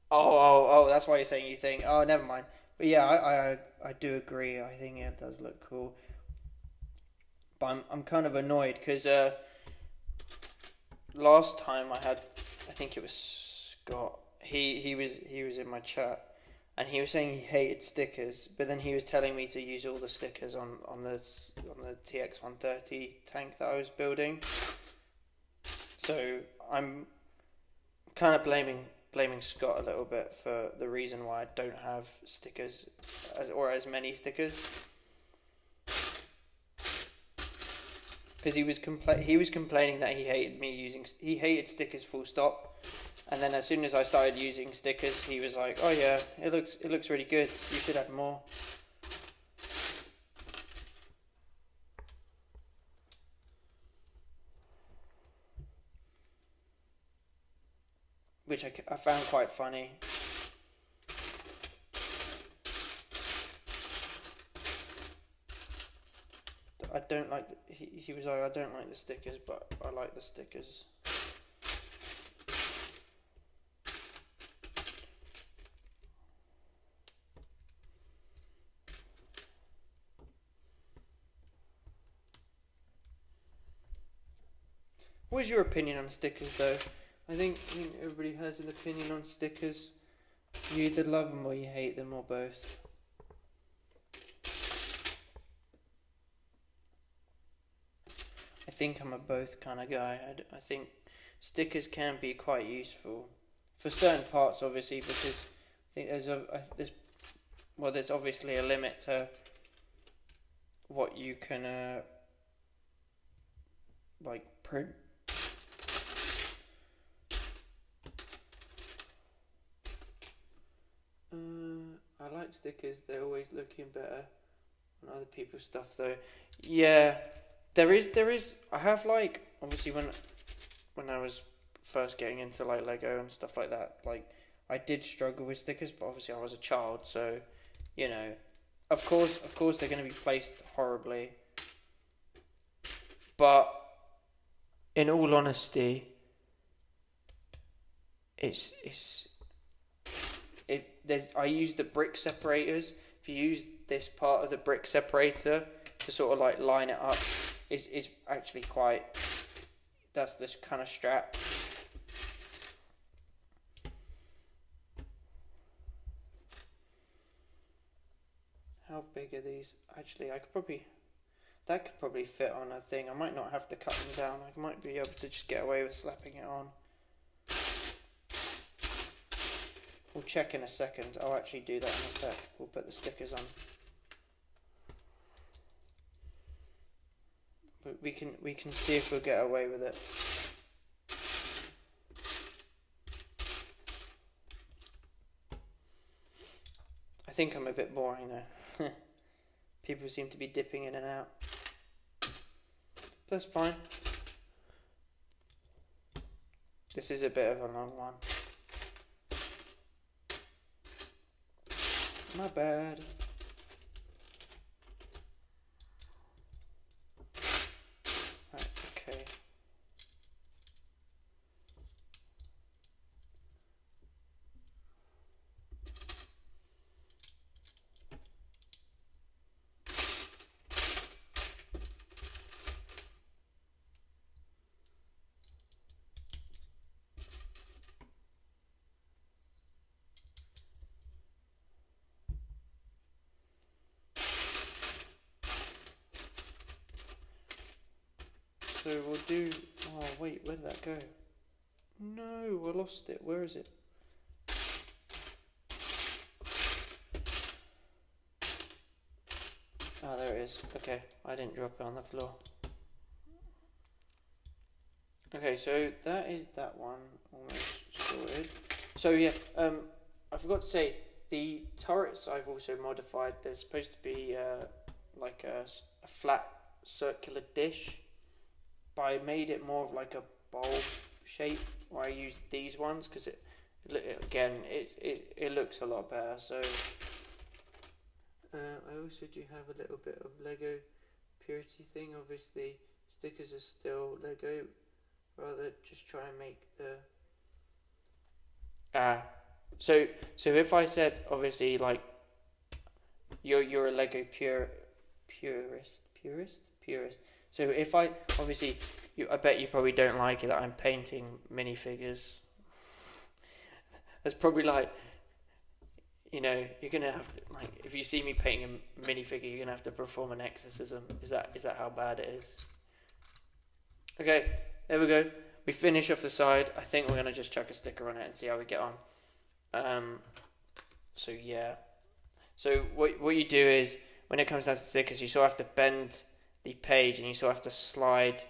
oh, that's why you're saying you think. Oh, never mind. But yeah, I do agree. I think it does look cool. But I'm kind of annoyed because last time I think it was Scott. he was in my chat, and he was saying he hated stickers, but then he was telling me to use all the stickers on the TX130 tank that I was building. So I'm kind of blaming Scott a little bit for the reason why I don't have stickers or as many stickers. Because he was complaining that he hated stickers full stop, and then as soon as I started using stickers, he was like, "Oh yeah, it looks really good. You should add more." Which I found quite funny. I don't like he was like, "I don't like the stickers, but I like the stickers." What is your opinion on stickers, though? I think everybody has an opinion on stickers. You either love them or you hate them, or both. I think I'm a both kind of guy. I think stickers can be quite useful for certain parts, obviously, because I think there's obviously a limit to what you can like print. I like stickers. They're always looking better on other people's stuff, though. Yeah, there is. I have like obviously when I was first getting into like Lego and stuff like that, like I did struggle with stickers, but obviously I was a child, so you know, of course they're going to be placed horribly. But in all honesty, I use the brick separators. If you use this part of the brick separator to sort of like line it up, is actually quite. That's this kind of strap. How big are these? Actually, that could probably fit on a thing. I might not have to cut them down. I might be able to just get away with slapping it on. We'll check in a second. I'll actually do that in a sec. We'll put the stickers on. But we can see if we'll get away with it. I think I'm a bit boring though. People seem to be dipping in and out. That's fine. This is a bit of a long one. My bad. Right, okay. So we'll do. Oh wait, where did that go? No, I lost it. Where is it? Oh, there it is. Okay, I didn't drop it on the floor. Okay, so that is that one almost sorted. So yeah, I forgot to say the turrets I've also modified. There's supposed to be like a flat circular dish, but I made it more of like a bulb shape. Where I used these ones because it looks a lot better. So I also do have a little bit of Lego purity thing. Obviously, stickers are still Lego. Rather just try and make the so if I said obviously like you're a Lego purist. So if I obviously I bet you probably don't like it that I'm painting minifigures. That's probably like, you know, you're gonna have to, like, if you see me painting a minifigure, you're gonna have to perform an exorcism. Is that how bad it is? Okay, there we go. We finish off the side. I think we're gonna just chuck a sticker on it and see how we get on. So yeah. So what you do is, when it comes down to stickers, you sort of have to bend the page and you sort of have to slide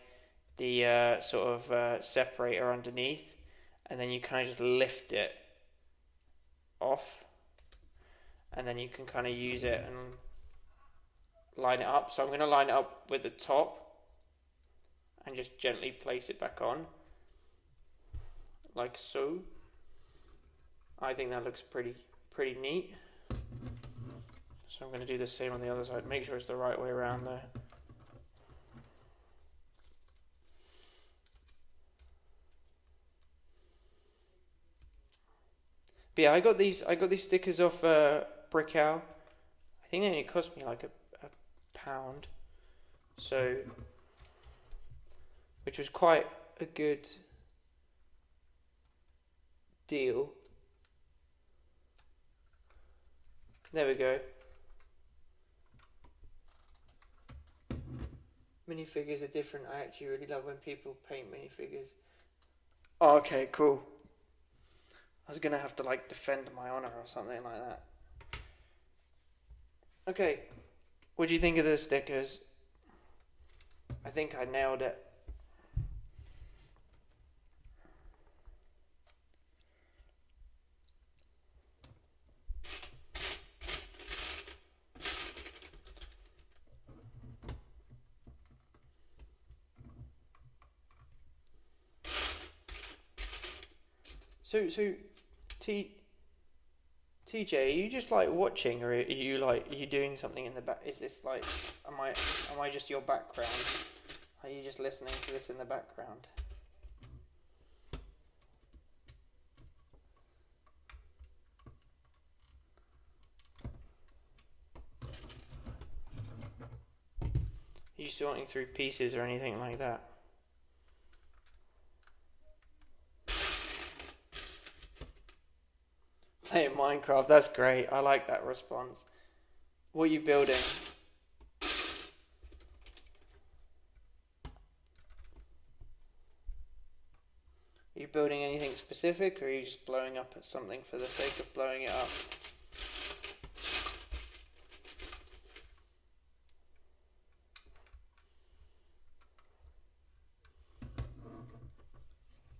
the separator underneath, and then you kind of just lift it off, and then you can kind of use it and line it up. So I'm going to line it up with the top and just gently place it back on, like so. I think that looks pretty neat. So I'm going to do the same on the other side. Make sure it's the right way around there. But yeah, I got these stickers off Brickhouse. I think they only cost me like a pound. So, which was quite a good deal. There we go. Minifigures are different. I actually really love when people paint minifigures. Oh, okay, cool. I was gonna have to like defend my honor or something like that. Okay, what do you think of the stickers? I think I nailed it. So TJ, are you just like watching, or are you doing something in the back? Is this like, am I just your background? Are you just listening to this in the background? Are you sorting through pieces or anything like that? Playing Minecraft, that's great. I like that response. What are you building? Are you building anything specific, or are you just blowing up at something for the sake of blowing it up?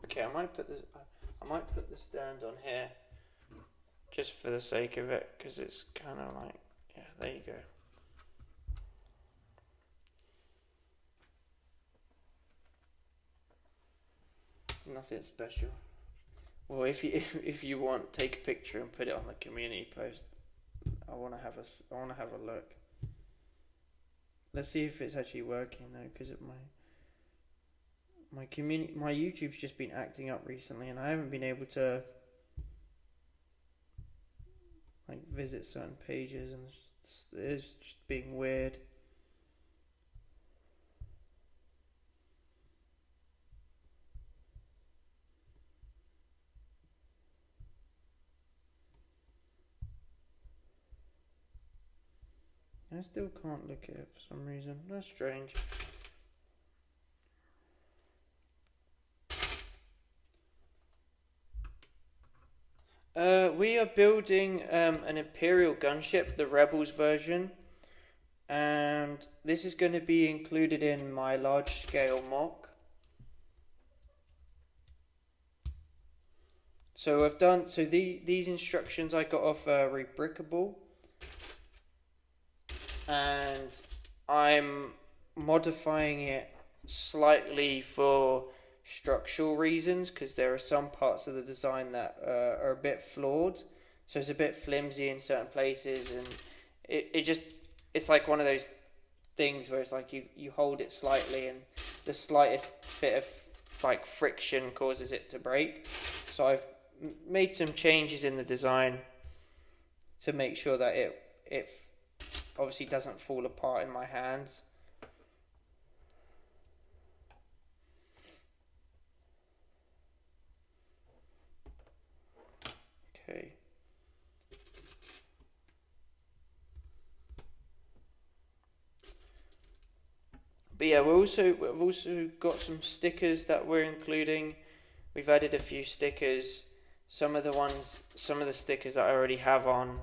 Okay, I might put the stand on here, just for the sake of it, because it's kind of like, yeah, there you go. Nothing special. Well, if you want, take a picture and put it on the community post. I want to have a look. Let's see if it's actually working though, because my YouTube's just been acting up recently, and I haven't been able to like visit certain pages, and it's just being weird. I still can't look at it for some reason. That's strange. We are building an Imperial gunship, the Rebels version, and this is going to be included in my large-scale mock. So these instructions I got off Rebrickable, and I'm modifying it slightly for structural reasons, because there are some parts of the design that are a bit flawed, so it's a bit flimsy in certain places, and it's like one of those things where it's like you hold it slightly and the slightest bit of like friction causes it to break. So I've made some changes in the design to make sure that it obviously doesn't fall apart in my hands. But yeah, we've also got some stickers that we're including. We've added a few stickers. Some of the stickers that I already have on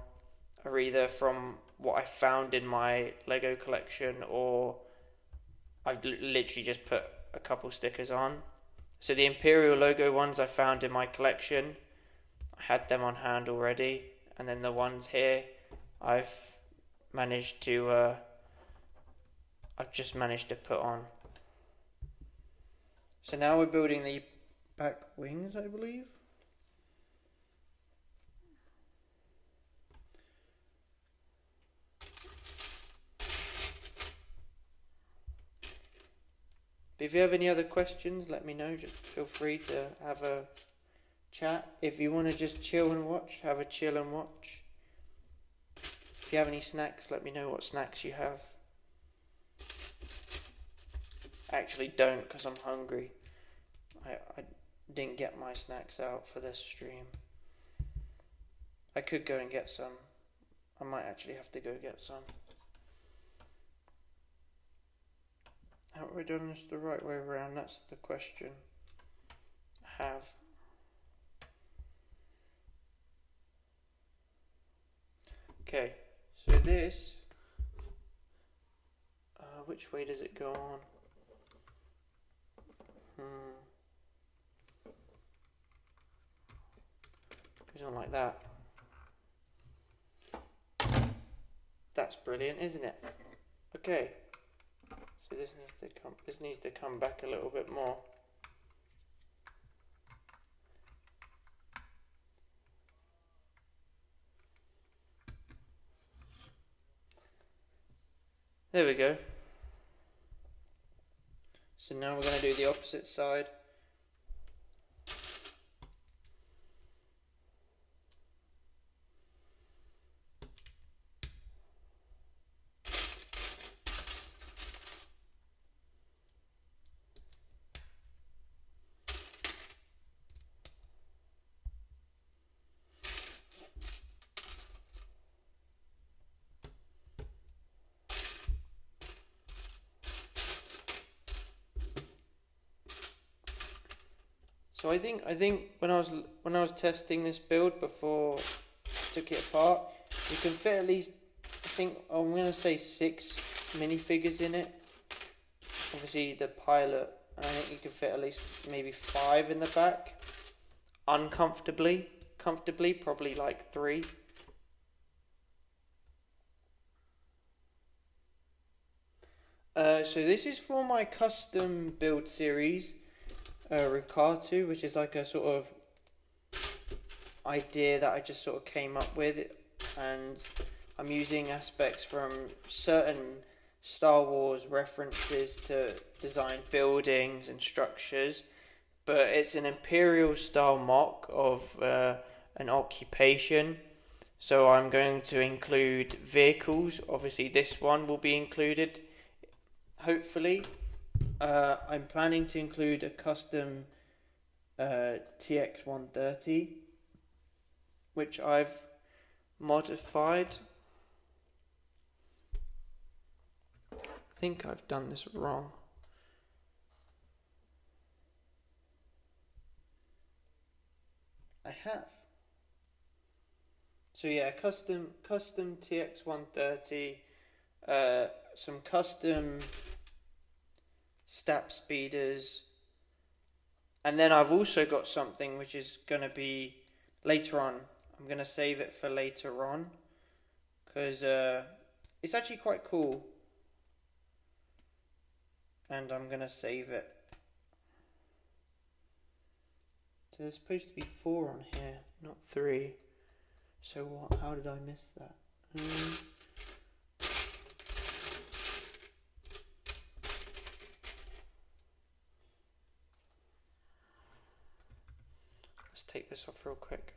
are either from what I found in my Lego collection, or I've literally just put a couple stickers on. So the Imperial logo ones I found in my collection, I had them on hand already, and then the ones here, I've just managed to put on. So now we're building the back wings, I believe. But if you have any other questions, let me know. Just feel free to have a chat. If you want to just chill and watch, have a chill and watch. If you have any snacks, let me know what snacks you have. I actually don't, because I'm hungry. I didn't get my snacks out for this stream. I could go and get some. I might actually have to go get some. Have we done this the right way around? That's the question. Have. Okay, so this, which way does it go on? Goes on like that. That's brilliant, isn't it? Okay. So this needs to come back a little bit more. There we go. So now we're going to do the opposite side. So I think when I was testing this build before I took it apart, you can fit at least, I think I'm gonna say 6 minifigures in it. Obviously the pilot, and I think you can fit at least maybe 5 in the back, uncomfortably, comfortably probably like 3. So this is for my custom build series. Riccardo, which is like a sort of idea that I just sort of came up with, and I'm using aspects from certain Star Wars references to design buildings and structures, but it's an Imperial style mock of an occupation. So I'm going to include vehicles. Obviously this one will be included, hopefully. I'm planning to include a custom TX130, which I've modified. I think I've done this wrong. I have. So yeah, custom TX130, some custom step speeders, and then I've also got something which is going to be later on. I'm going to save it for later on because it's actually quite cool, and I'm going to save it. So there's supposed to be 4 on here, not 3. So what? How did I miss that? Let's take this off real quick.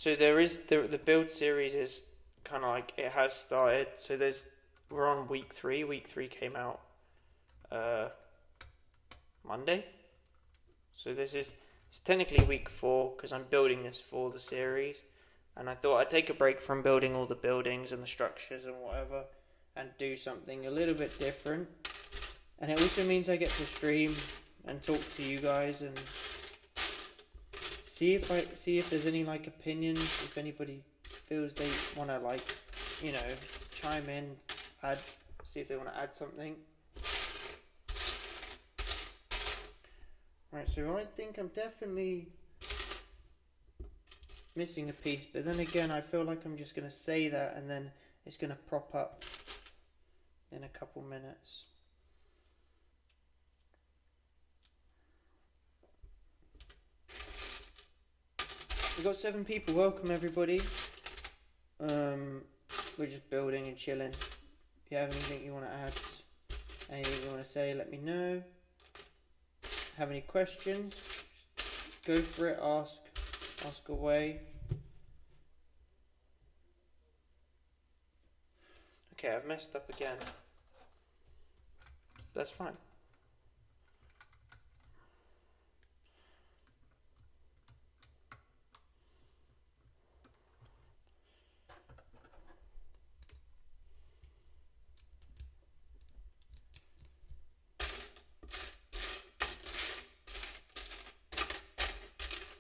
So there is the build series is kind of like, it has started. So we're on week 3. Week 3 came out Monday. So it's technically week 4 because I'm building this for the series, and I thought I'd take a break from building all the buildings and the structures and whatever and do something a little bit different. And it also means I get to stream and talk to you guys and see if there's any like opinions, if anybody feels they want to like, you know, chime in, see if they want to add something. Right, so I think I'm definitely missing a piece, but then again I feel like I'm just going to say that and then it's going to prop up in a couple minutes. We've got 7 people. Welcome everybody. We're just building and chilling. If you have anything you want to add, anything you want to say, let me know. Have any questions? Go for it. Ask away. Okay, I've messed up again. That's fine.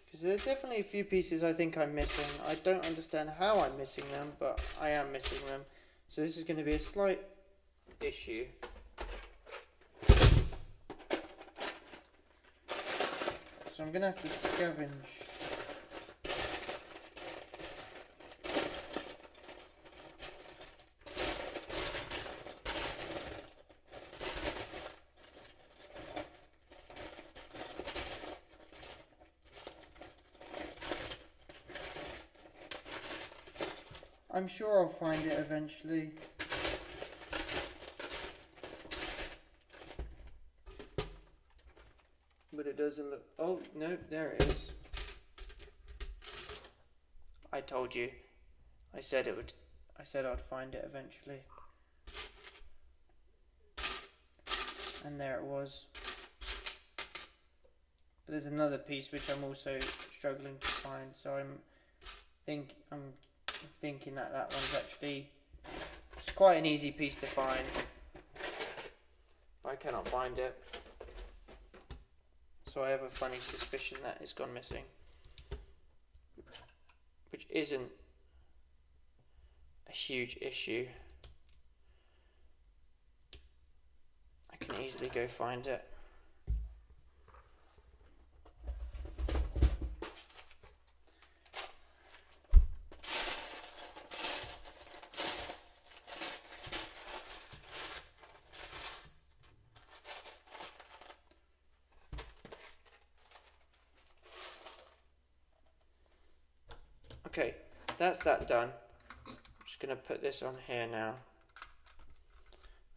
Because there's definitely a few pieces I think I'm missing. I don't understand how I'm missing them, but I am missing them. So this is going to be a slight issue. So I'm going to have to scavenge. I'm sure I'll find it eventually. But it doesn't look... Oh, no, there it is. I told you. I said I'd find it eventually. And there it was. But there's another piece which I'm also struggling to find, so I'm thinking that one's actually... It's quite an easy piece to find. But I cannot find it. So I have a funny suspicion that it's gone missing. Which isn't a huge issue. I can easily go find it. Okay, that's that done. I'm just going to put this on here now.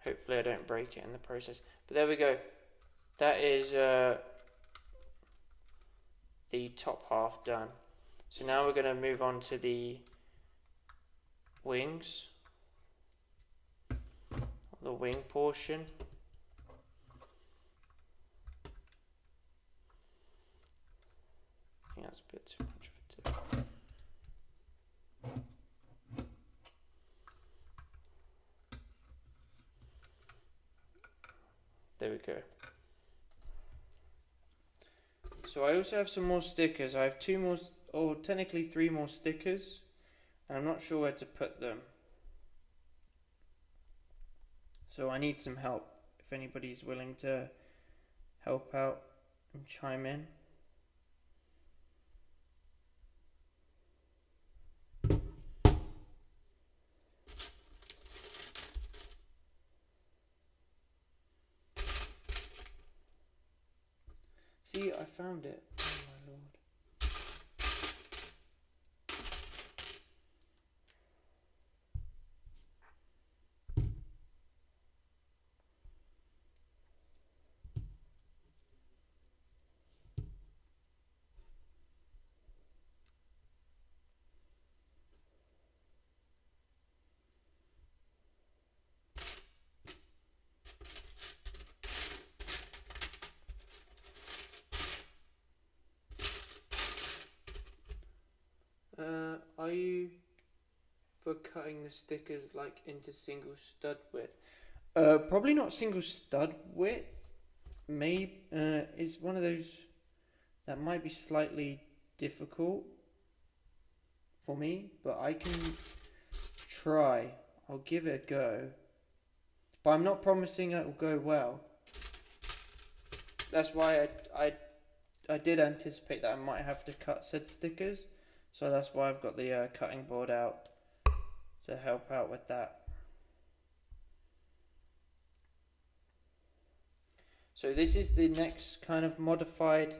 Hopefully I don't break it in the process. But there we go. That is the top half done. So now we're going to move on to the wings. The wing portion. I think that's a bit too much of a tip. There we go. So I also have some more stickers. I have 2 more, or technically 3 more stickers, and I'm not sure where to put them. So I need some help. If anybody's willing to help out and chime in. See, I found it. Oh my lord. are you for cutting the stickers like into single stud width? Probably not single stud width. Maybe it's one of those that might be slightly difficult for me, but I can try. I'll give it a go, but I'm not promising it will go well. That's why I did anticipate that I might have to cut said stickers, so that's why I've got the cutting board out to help out with that. So this is the next kind of modified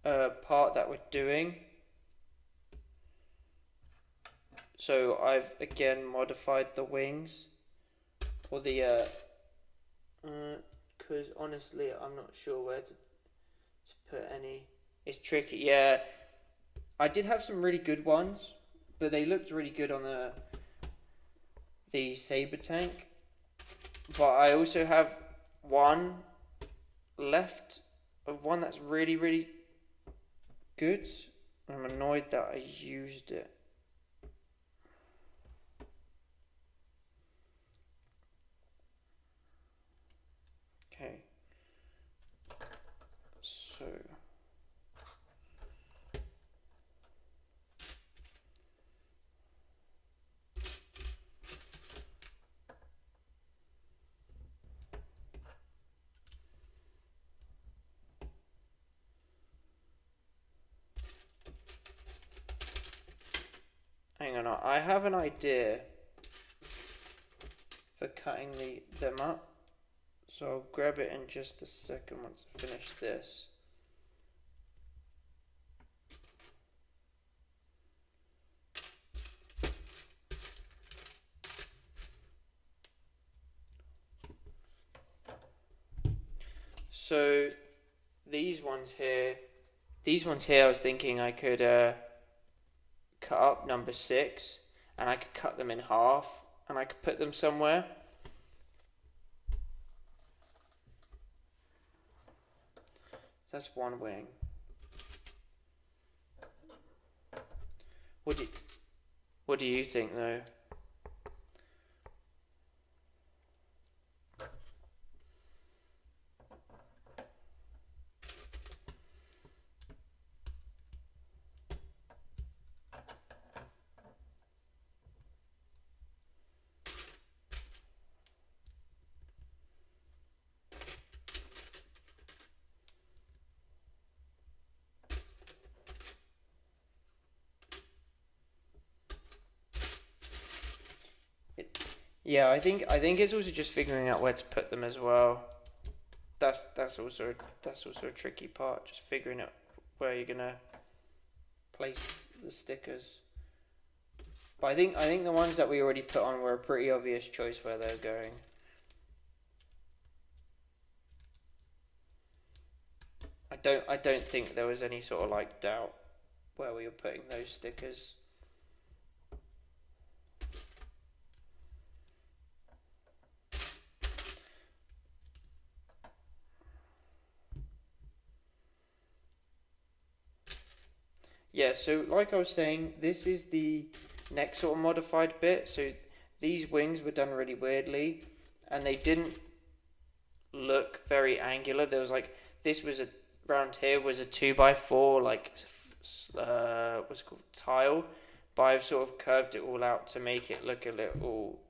part that we're doing. So I've again modified the wings, or the because honestly I'm not sure where to put any. It's tricky. Yeah, I did have some really good ones, but they looked really good on the Saber tank. But I also have one left of one that's really, really good. I'm annoyed that I used it. Okay. So hang on, I have an idea for cutting them up, so I'll grab it in just a second once I finish this. So these ones here I was thinking I could cut up number 6, and I could cut them in half, and I could put them somewhere. That's one wing. What do you think though? Yeah, I think it's also just figuring out where to put them as well. That's also a tricky part, just figuring out where you're gonna place the stickers. But I think the ones that we already put on were a pretty obvious choice where they're going. I don't think there was any sort of like doubt where we were putting those stickers. Yeah, so like I was saying, this is the next sort of modified bit. So these wings were done really weirdly, and they didn't look very angular. There was like, this was round here was a 2x4 like what's it called, tile, but I've sort of curved it all out to make it look a little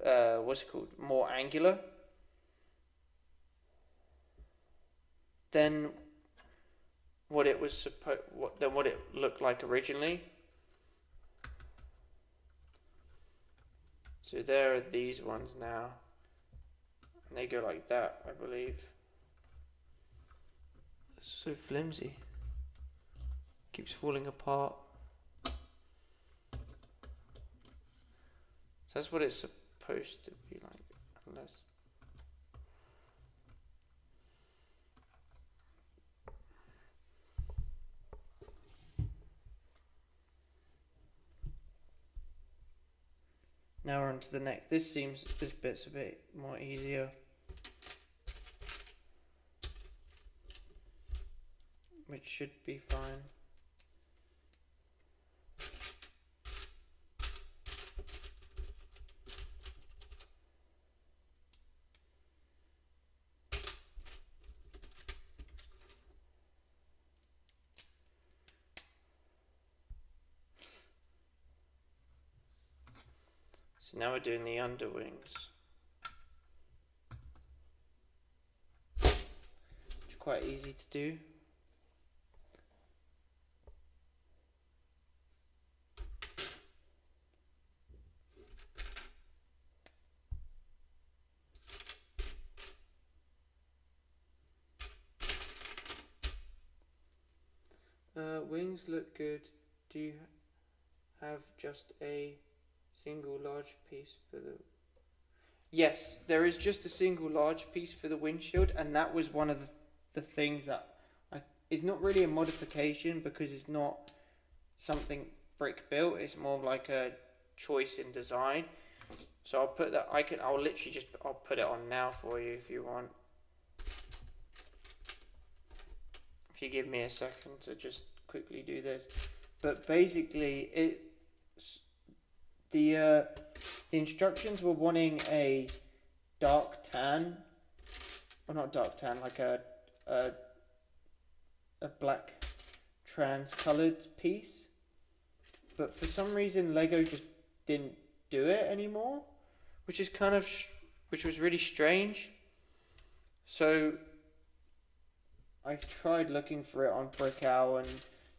what's it called, more angular than what it was what it looked like originally. So there are these ones now, and they go like that, I believe. It's so flimsy. Keeps falling apart. So that's what it's supposed to be like, unless. Now we're on to the next. This bit's a bit more easier. Which should be fine. So now we're doing the underwings, which is quite easy to do. Wings look good. Do you have just a single large piece for the... Yes, there is just a single large piece for the windshield, and that was one of the things that is not really a modification because it's not something brick built. It's more like a choice in design. So I'll put that. I'll literally just. I'll put it on now for you if you want. If you give me a second to just quickly do this, but basically the instructions were wanting a dark tan, or not dark tan, like a black trans colored piece, but for some reason Lego just didn't do it anymore, which is which was really strange. So I tried looking for it on Brickowl and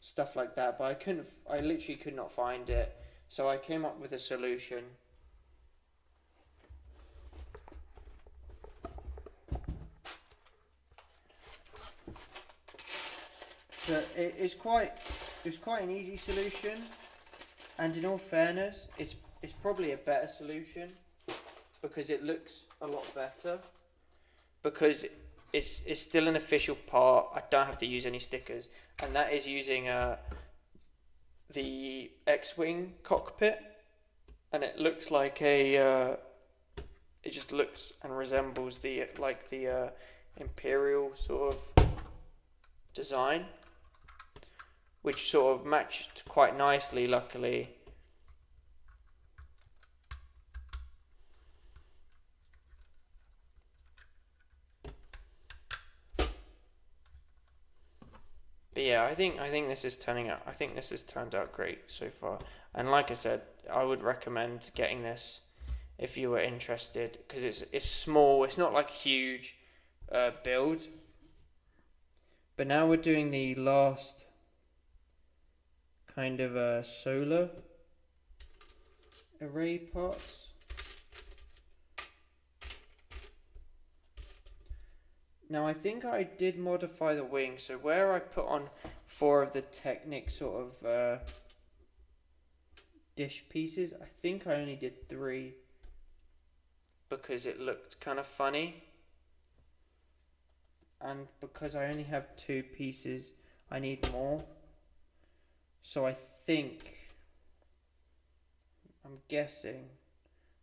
stuff like that, but I literally could not find it. So I came up with a solution. So it's quite an easy solution, and in all fairness, it's probably a better solution because it looks a lot better, because it's still an official part. I don't have to use any stickers, and that is using the X-Wing cockpit, and it looks like it just looks and resembles the Imperial sort of design, which sort of matched quite nicely, luckily. But yeah, I think this is turning out. I think this has turned out great so far. And like I said, I would recommend getting this if you were interested, because it's small. It's not like a huge build. But now we're doing the last kind of solar array parts. Now I think I did modify the wing, so where I put on 4 of the Technic sort of dish pieces, I think I only did 3 because it looked kind of funny, and because I only have 2 pieces I need more. So I'm guessing,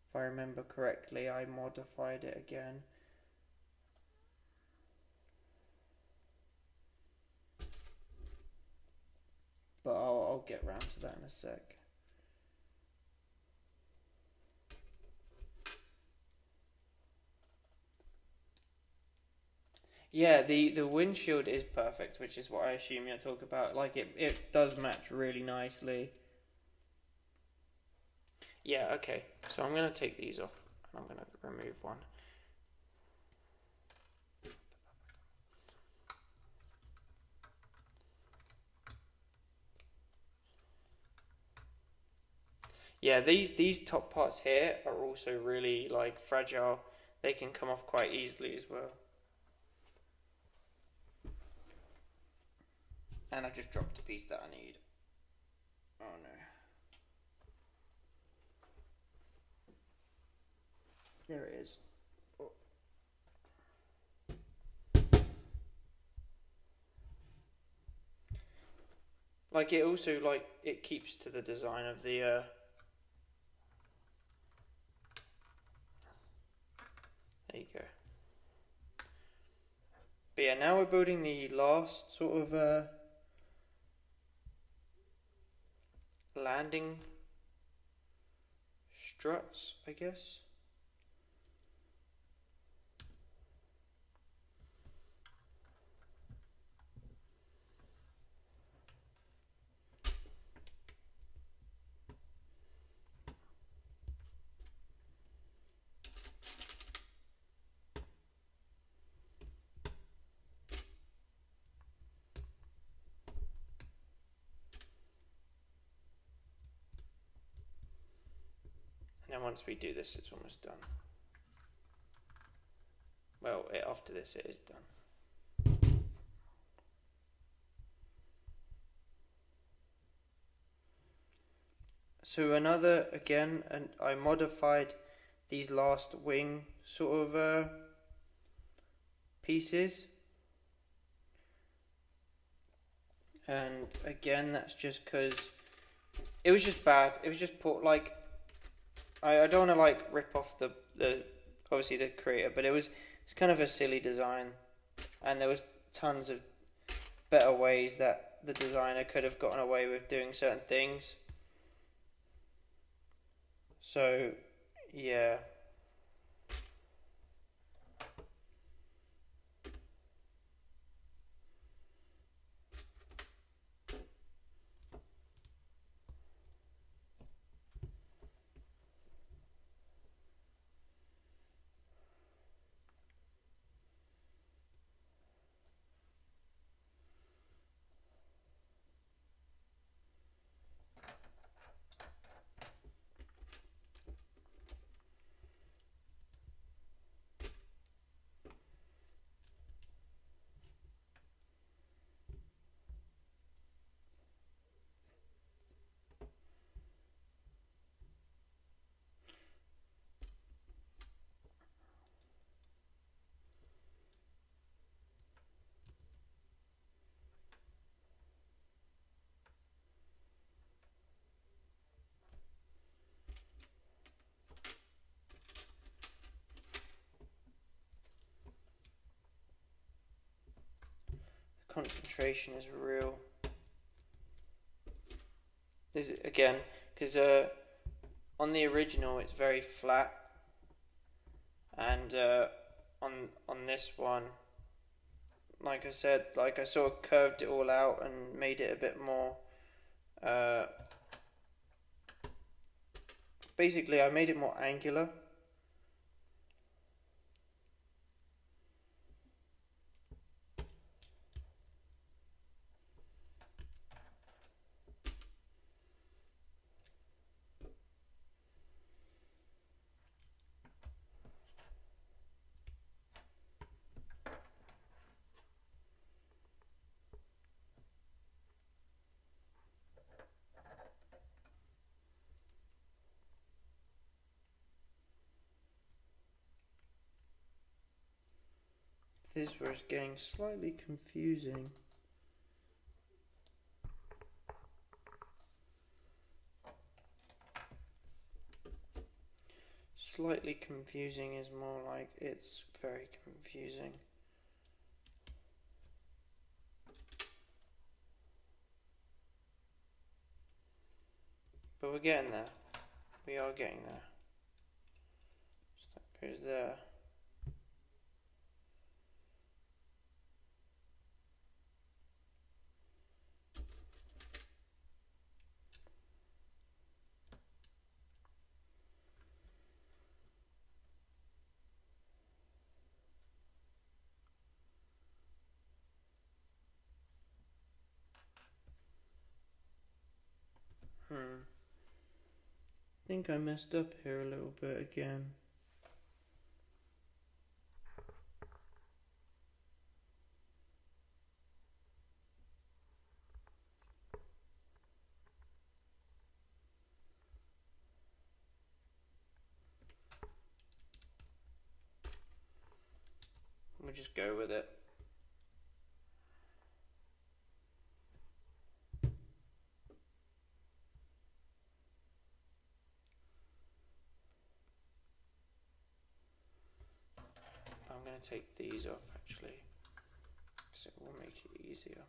if I remember correctly, I modified it again. But I'll get round to that in a sec. Yeah, the windshield is perfect, which is what I assume you'll talk about. Like it does match really nicely. Yeah, okay. So I'm going to take these off and I'm going to remove one. Yeah, these top parts here are also really like fragile. They can come off quite easily as well. And I just dropped a piece that I need. Oh no. There it is. Oh. Like it also it keeps to the design of the there you go. But yeah, now we're building the last sort of landing struts, I guess. And once we do this, it's almost done. Well, after this, it is done. So another, again, and I modified these last wing sort of pieces. And again, that's just because it was just bad. It was just put like, I don't want to like rip off the obviously the creator, but it's kind of a silly design, and there was tons of better ways that the designer could have gotten away with doing certain things. So yeah. Concentration is real. This is, again, because on the original it's very flat, and on this one, like I said, like I sort of curved it all out and made it a bit more. Basically, I made it more angular. This is where it's getting slightly confusing. Slightly confusing is more like it's very confusing. But we're getting there. We are getting there. So that goes there. I think I messed up here a little bit again. We'll just go with it. I'm going to take these off actually, so it will make it easier.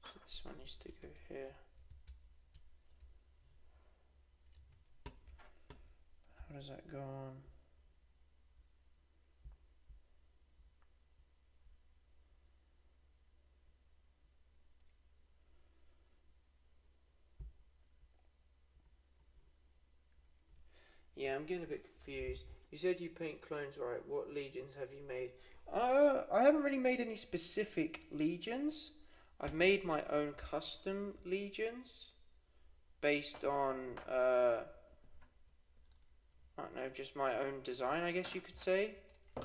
So this one needs to go here. How does that go on? Yeah, I'm getting a bit confused. You said you paint clones, right? What legions have you made? I haven't really made any specific legions. I've made my own custom legions based on, I don't know, just my own design, I guess you could say. Okay.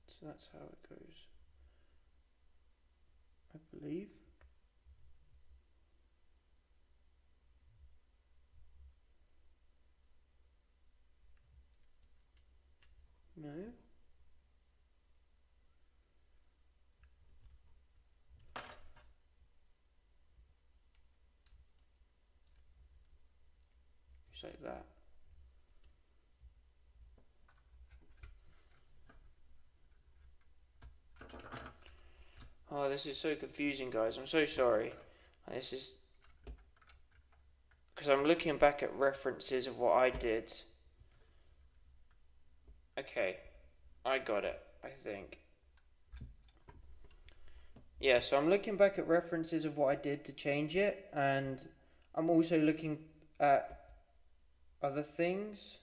So that's how it goes, I believe. No. Just like that. Oh, this is so confusing, guys. I'm so sorry. This is because I'm looking back at references of what I did. Okay, I got it, I think. Yeah, so I'm looking back at references of what I did to change it, and I'm also looking at other things.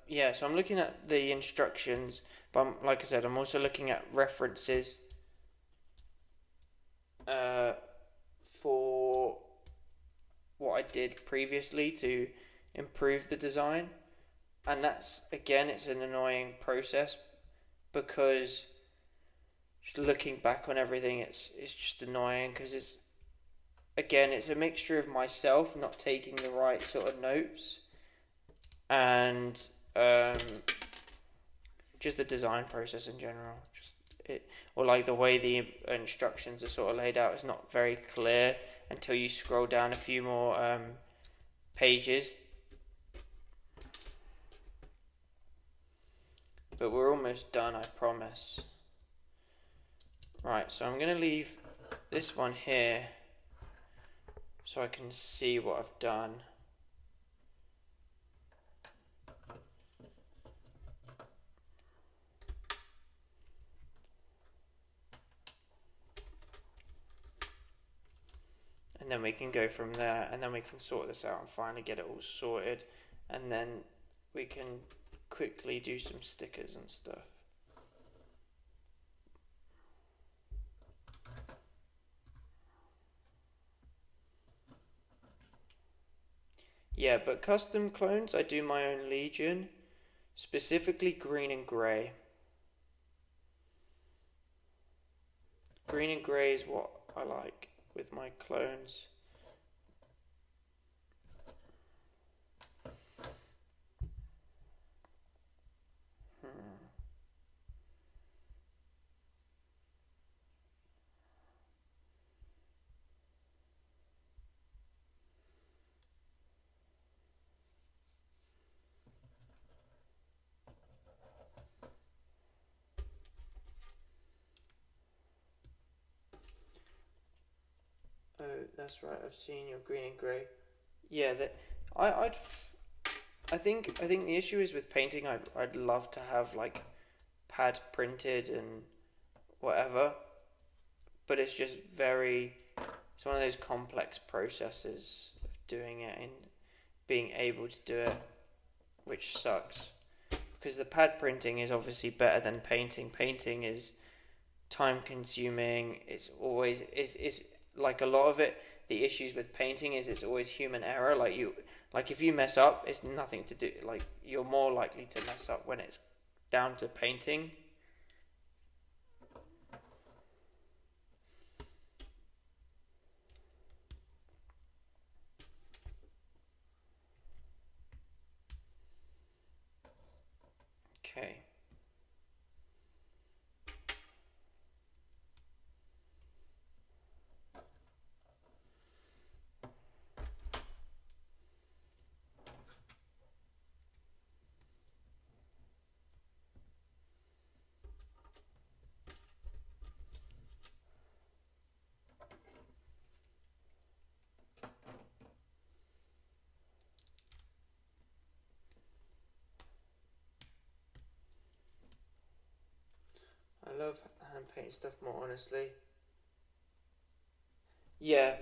Yeah, so I'm looking at the instructions, but like I said, I'm also looking at references for what I did previously to improve the design. And that's, again, it's an annoying process because just looking back on everything, it's just annoying because it's a mixture of myself not taking the right sort of notes and just the design process in general. Or like the way the instructions are sort of laid out is not very clear until you scroll down a few more pages. But we're almost done, I promise. Right, so I'm going to leave this one here so I can see what I've done. And then we can go from there, and then we can sort this out and finally get it all sorted, and then we can quickly do some stickers and stuff. Yeah, but custom clones, I do my own Legion, specifically green and grey. Green and grey is what I like with my clones. Oh, that's right. I've seen your green and grey. Yeah, I think the issue is with painting. I'd love to have like pad printed and whatever, but it's just it's one of those complex processes of doing it and being able to do it, which sucks because the pad printing is obviously better than painting. Painting is time consuming. It's always is like a lot of it. The issues with painting is it's always human error. Like if you mess up, it's nothing to do. Like you're more likely to mess up when it's down to painting. Okay. love hand painting stuff more, honestly. Yeah,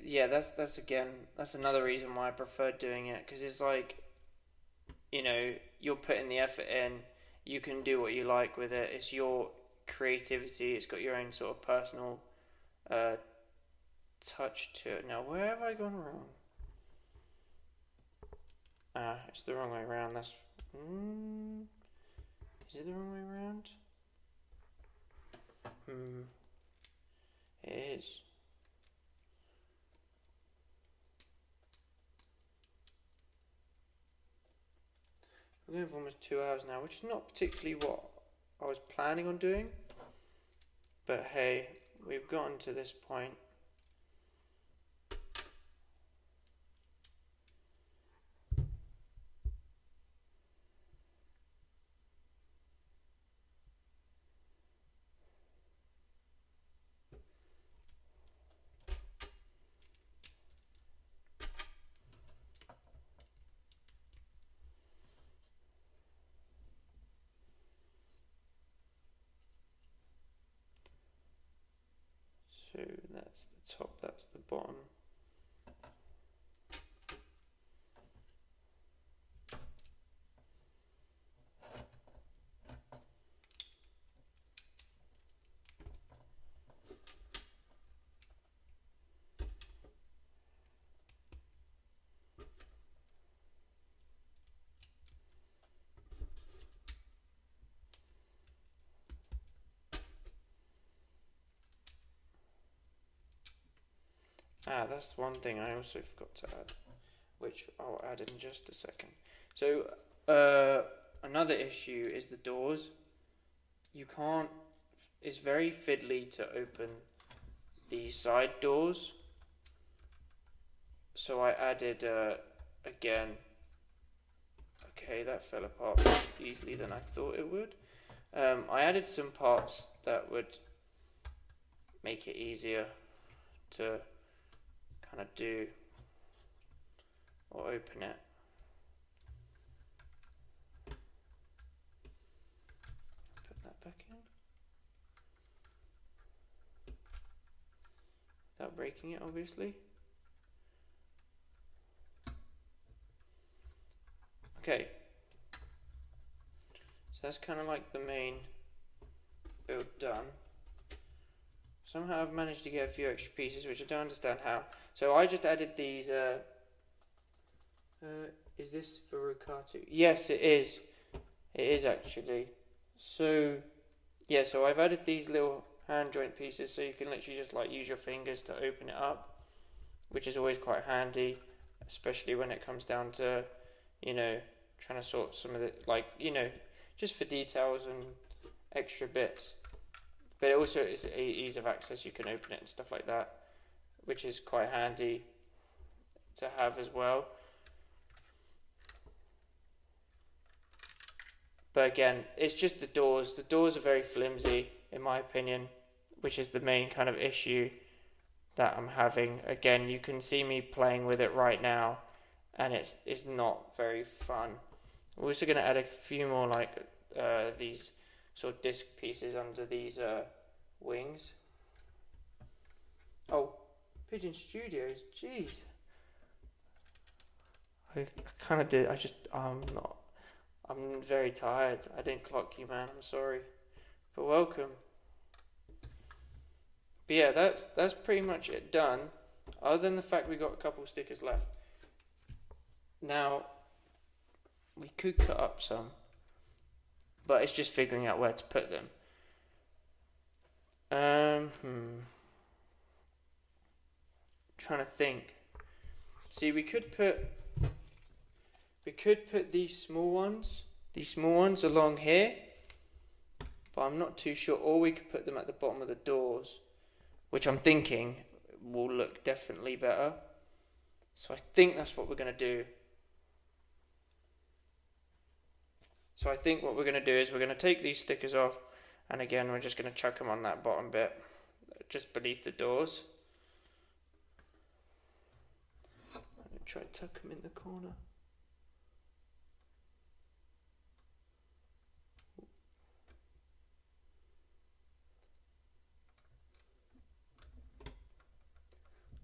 yeah. That's again. That's another reason why I prefer doing it, because it's like, you're putting the effort in. You can do what you like with it. It's your creativity. It's got your own sort of personal uh, touch to it. Now, where have I gone wrong? It's the wrong way around. Is it the wrong way around? It is. We're going for almost 2 hours now, which is not particularly what I was planning on doing. But hey, we've gotten to this point. So that's the top, that's the bottom. That's one thing I also forgot to add, which I'll add in just a second. So, another issue is the doors. You can't, it's very fiddly to open the side doors. So I added, again, okay, that fell apart more easily than I thought it would. I added some parts that would make it easier to kind of do or open it. Put that back in without breaking it, obviously. Okay, so that's kind of like the main build done. Somehow I've managed to get a few extra pieces, which I don't understand how. So I just added these, is this for Rukatu? Yes, it is. It is actually. So, yeah, so I've added these little hand joint pieces so you can literally just like use your fingers to open it up, which is always quite handy, especially when it comes down to, trying to sort some of the, just for details and extra bits. But it also is ease of access, you can open it and stuff like that, which is quite handy to have as well. But again, it's just the doors. The doors are very flimsy, in my opinion, which is the main kind of issue that I'm having. Again, you can see me playing with it right now, and it's not very fun. We're also going to add a few more these sort of disc pieces under these wings. Oh, Pigeon Studios, jeez. I kind of did. I'm very tired. I didn't clock you, man. I'm sorry. But welcome. But yeah, that's pretty much it done. Other than the fact we got a couple stickers left. Now, we could cut up some, but it's just figuring out where to put them. Trying to think. See, we could put these small ones along here, but I'm not too sure. Or we could put them at the bottom of the doors, which I'm thinking will look definitely better. So I think that's what we're going to do. So I think what we're going to do is we're going to take these stickers off, and again we're just going to chuck them on that bottom bit, just beneath the doors. I'm going to try to tuck them in the corner.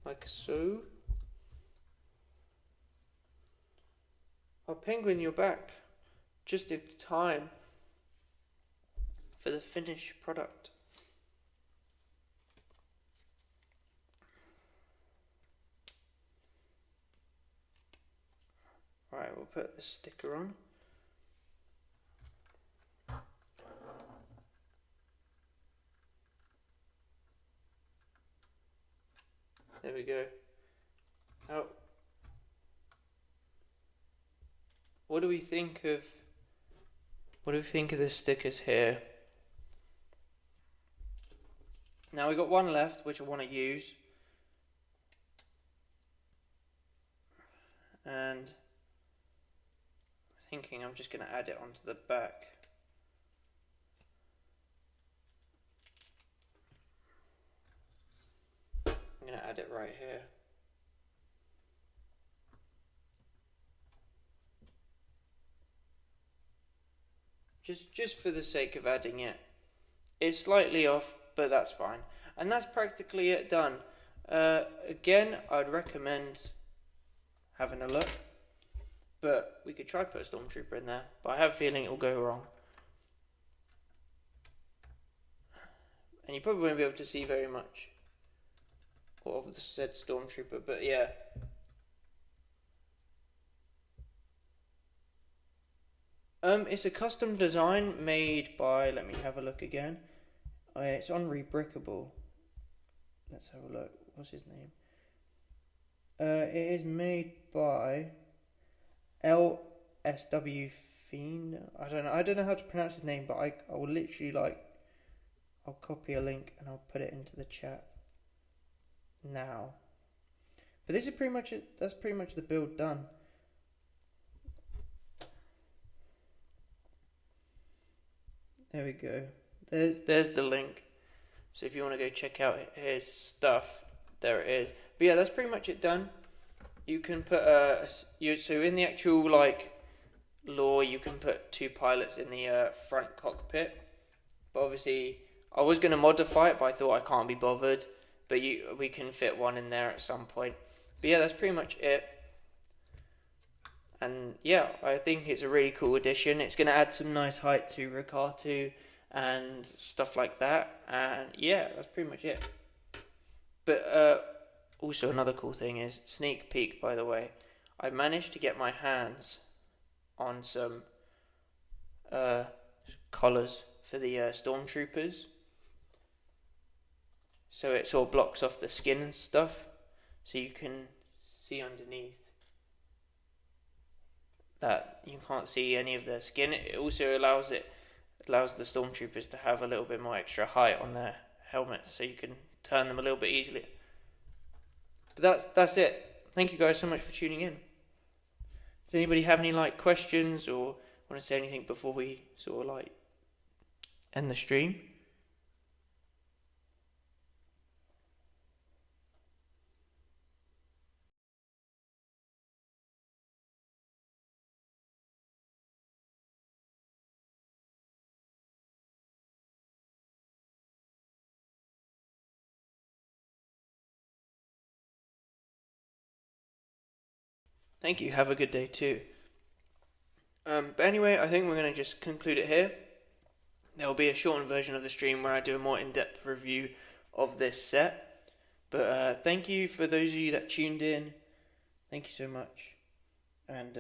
like so. Oh, Penguin, you're back. Just in time for the finished product. Right, we'll put the sticker on. There we go. Now, what do we think of the stickers here? Now we got one left, which I want to use, and I'm thinking I'm just going to add it onto the back. I'm going to add it right here. Just for the sake of adding it. It's slightly off, but that's fine. And that's practically it done. Again, I'd recommend having a look. But we could try put a Stormtrooper in there. But I have a feeling it will go wrong. And you probably won't be able to see very much of the said Stormtrooper. But yeah. It's a custom design made by, let me have a look again. It's on Rebrickable. Let's have a look. What's his name? It is made by LSW Fiend. I don't know how to pronounce his name, but I will literally I'll copy a link and I'll put it into the chat now. But this is pretty much it. That's pretty much the build done. There we go. There's the link. So if you want to go check out his stuff, there it is. But yeah, that's pretty much it done. You can put so in the actual lore, you can put 2 pilots in the front cockpit. But obviously, I was going to modify it, but I thought I can't be bothered. But we can fit one in there at some point. But yeah, that's pretty much it. And yeah, I think it's a really cool addition. It's going to add some nice height to Riccardo and stuff like that. And yeah, that's pretty much it. But also another cool thing is, sneak peek by the way, I managed to get my hands on some collars for the Stormtroopers. So it sort of blocks off the skin and stuff. So you can see underneath that you can't see any of their skin. It also allows the Stormtroopers to have a little bit more extra height on their helmet, so you can turn them a little bit easily. But that's it. Thank you guys so much for tuning in. Does anybody have any questions or want to say anything before we sort of end the stream? Thank you. Have a good day too. But anyway, I think we're going to just conclude it here. There will be a shortened version of the stream where I do a more in-depth review of this set. But thank you for those of you that tuned in. Thank you so much. And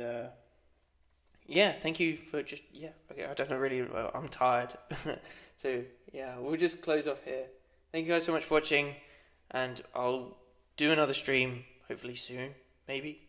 yeah, thank you for okay, I don't know really, I'm tired. So yeah, we'll just close off here. Thank you guys so much for watching. And I'll do another stream hopefully soon, maybe.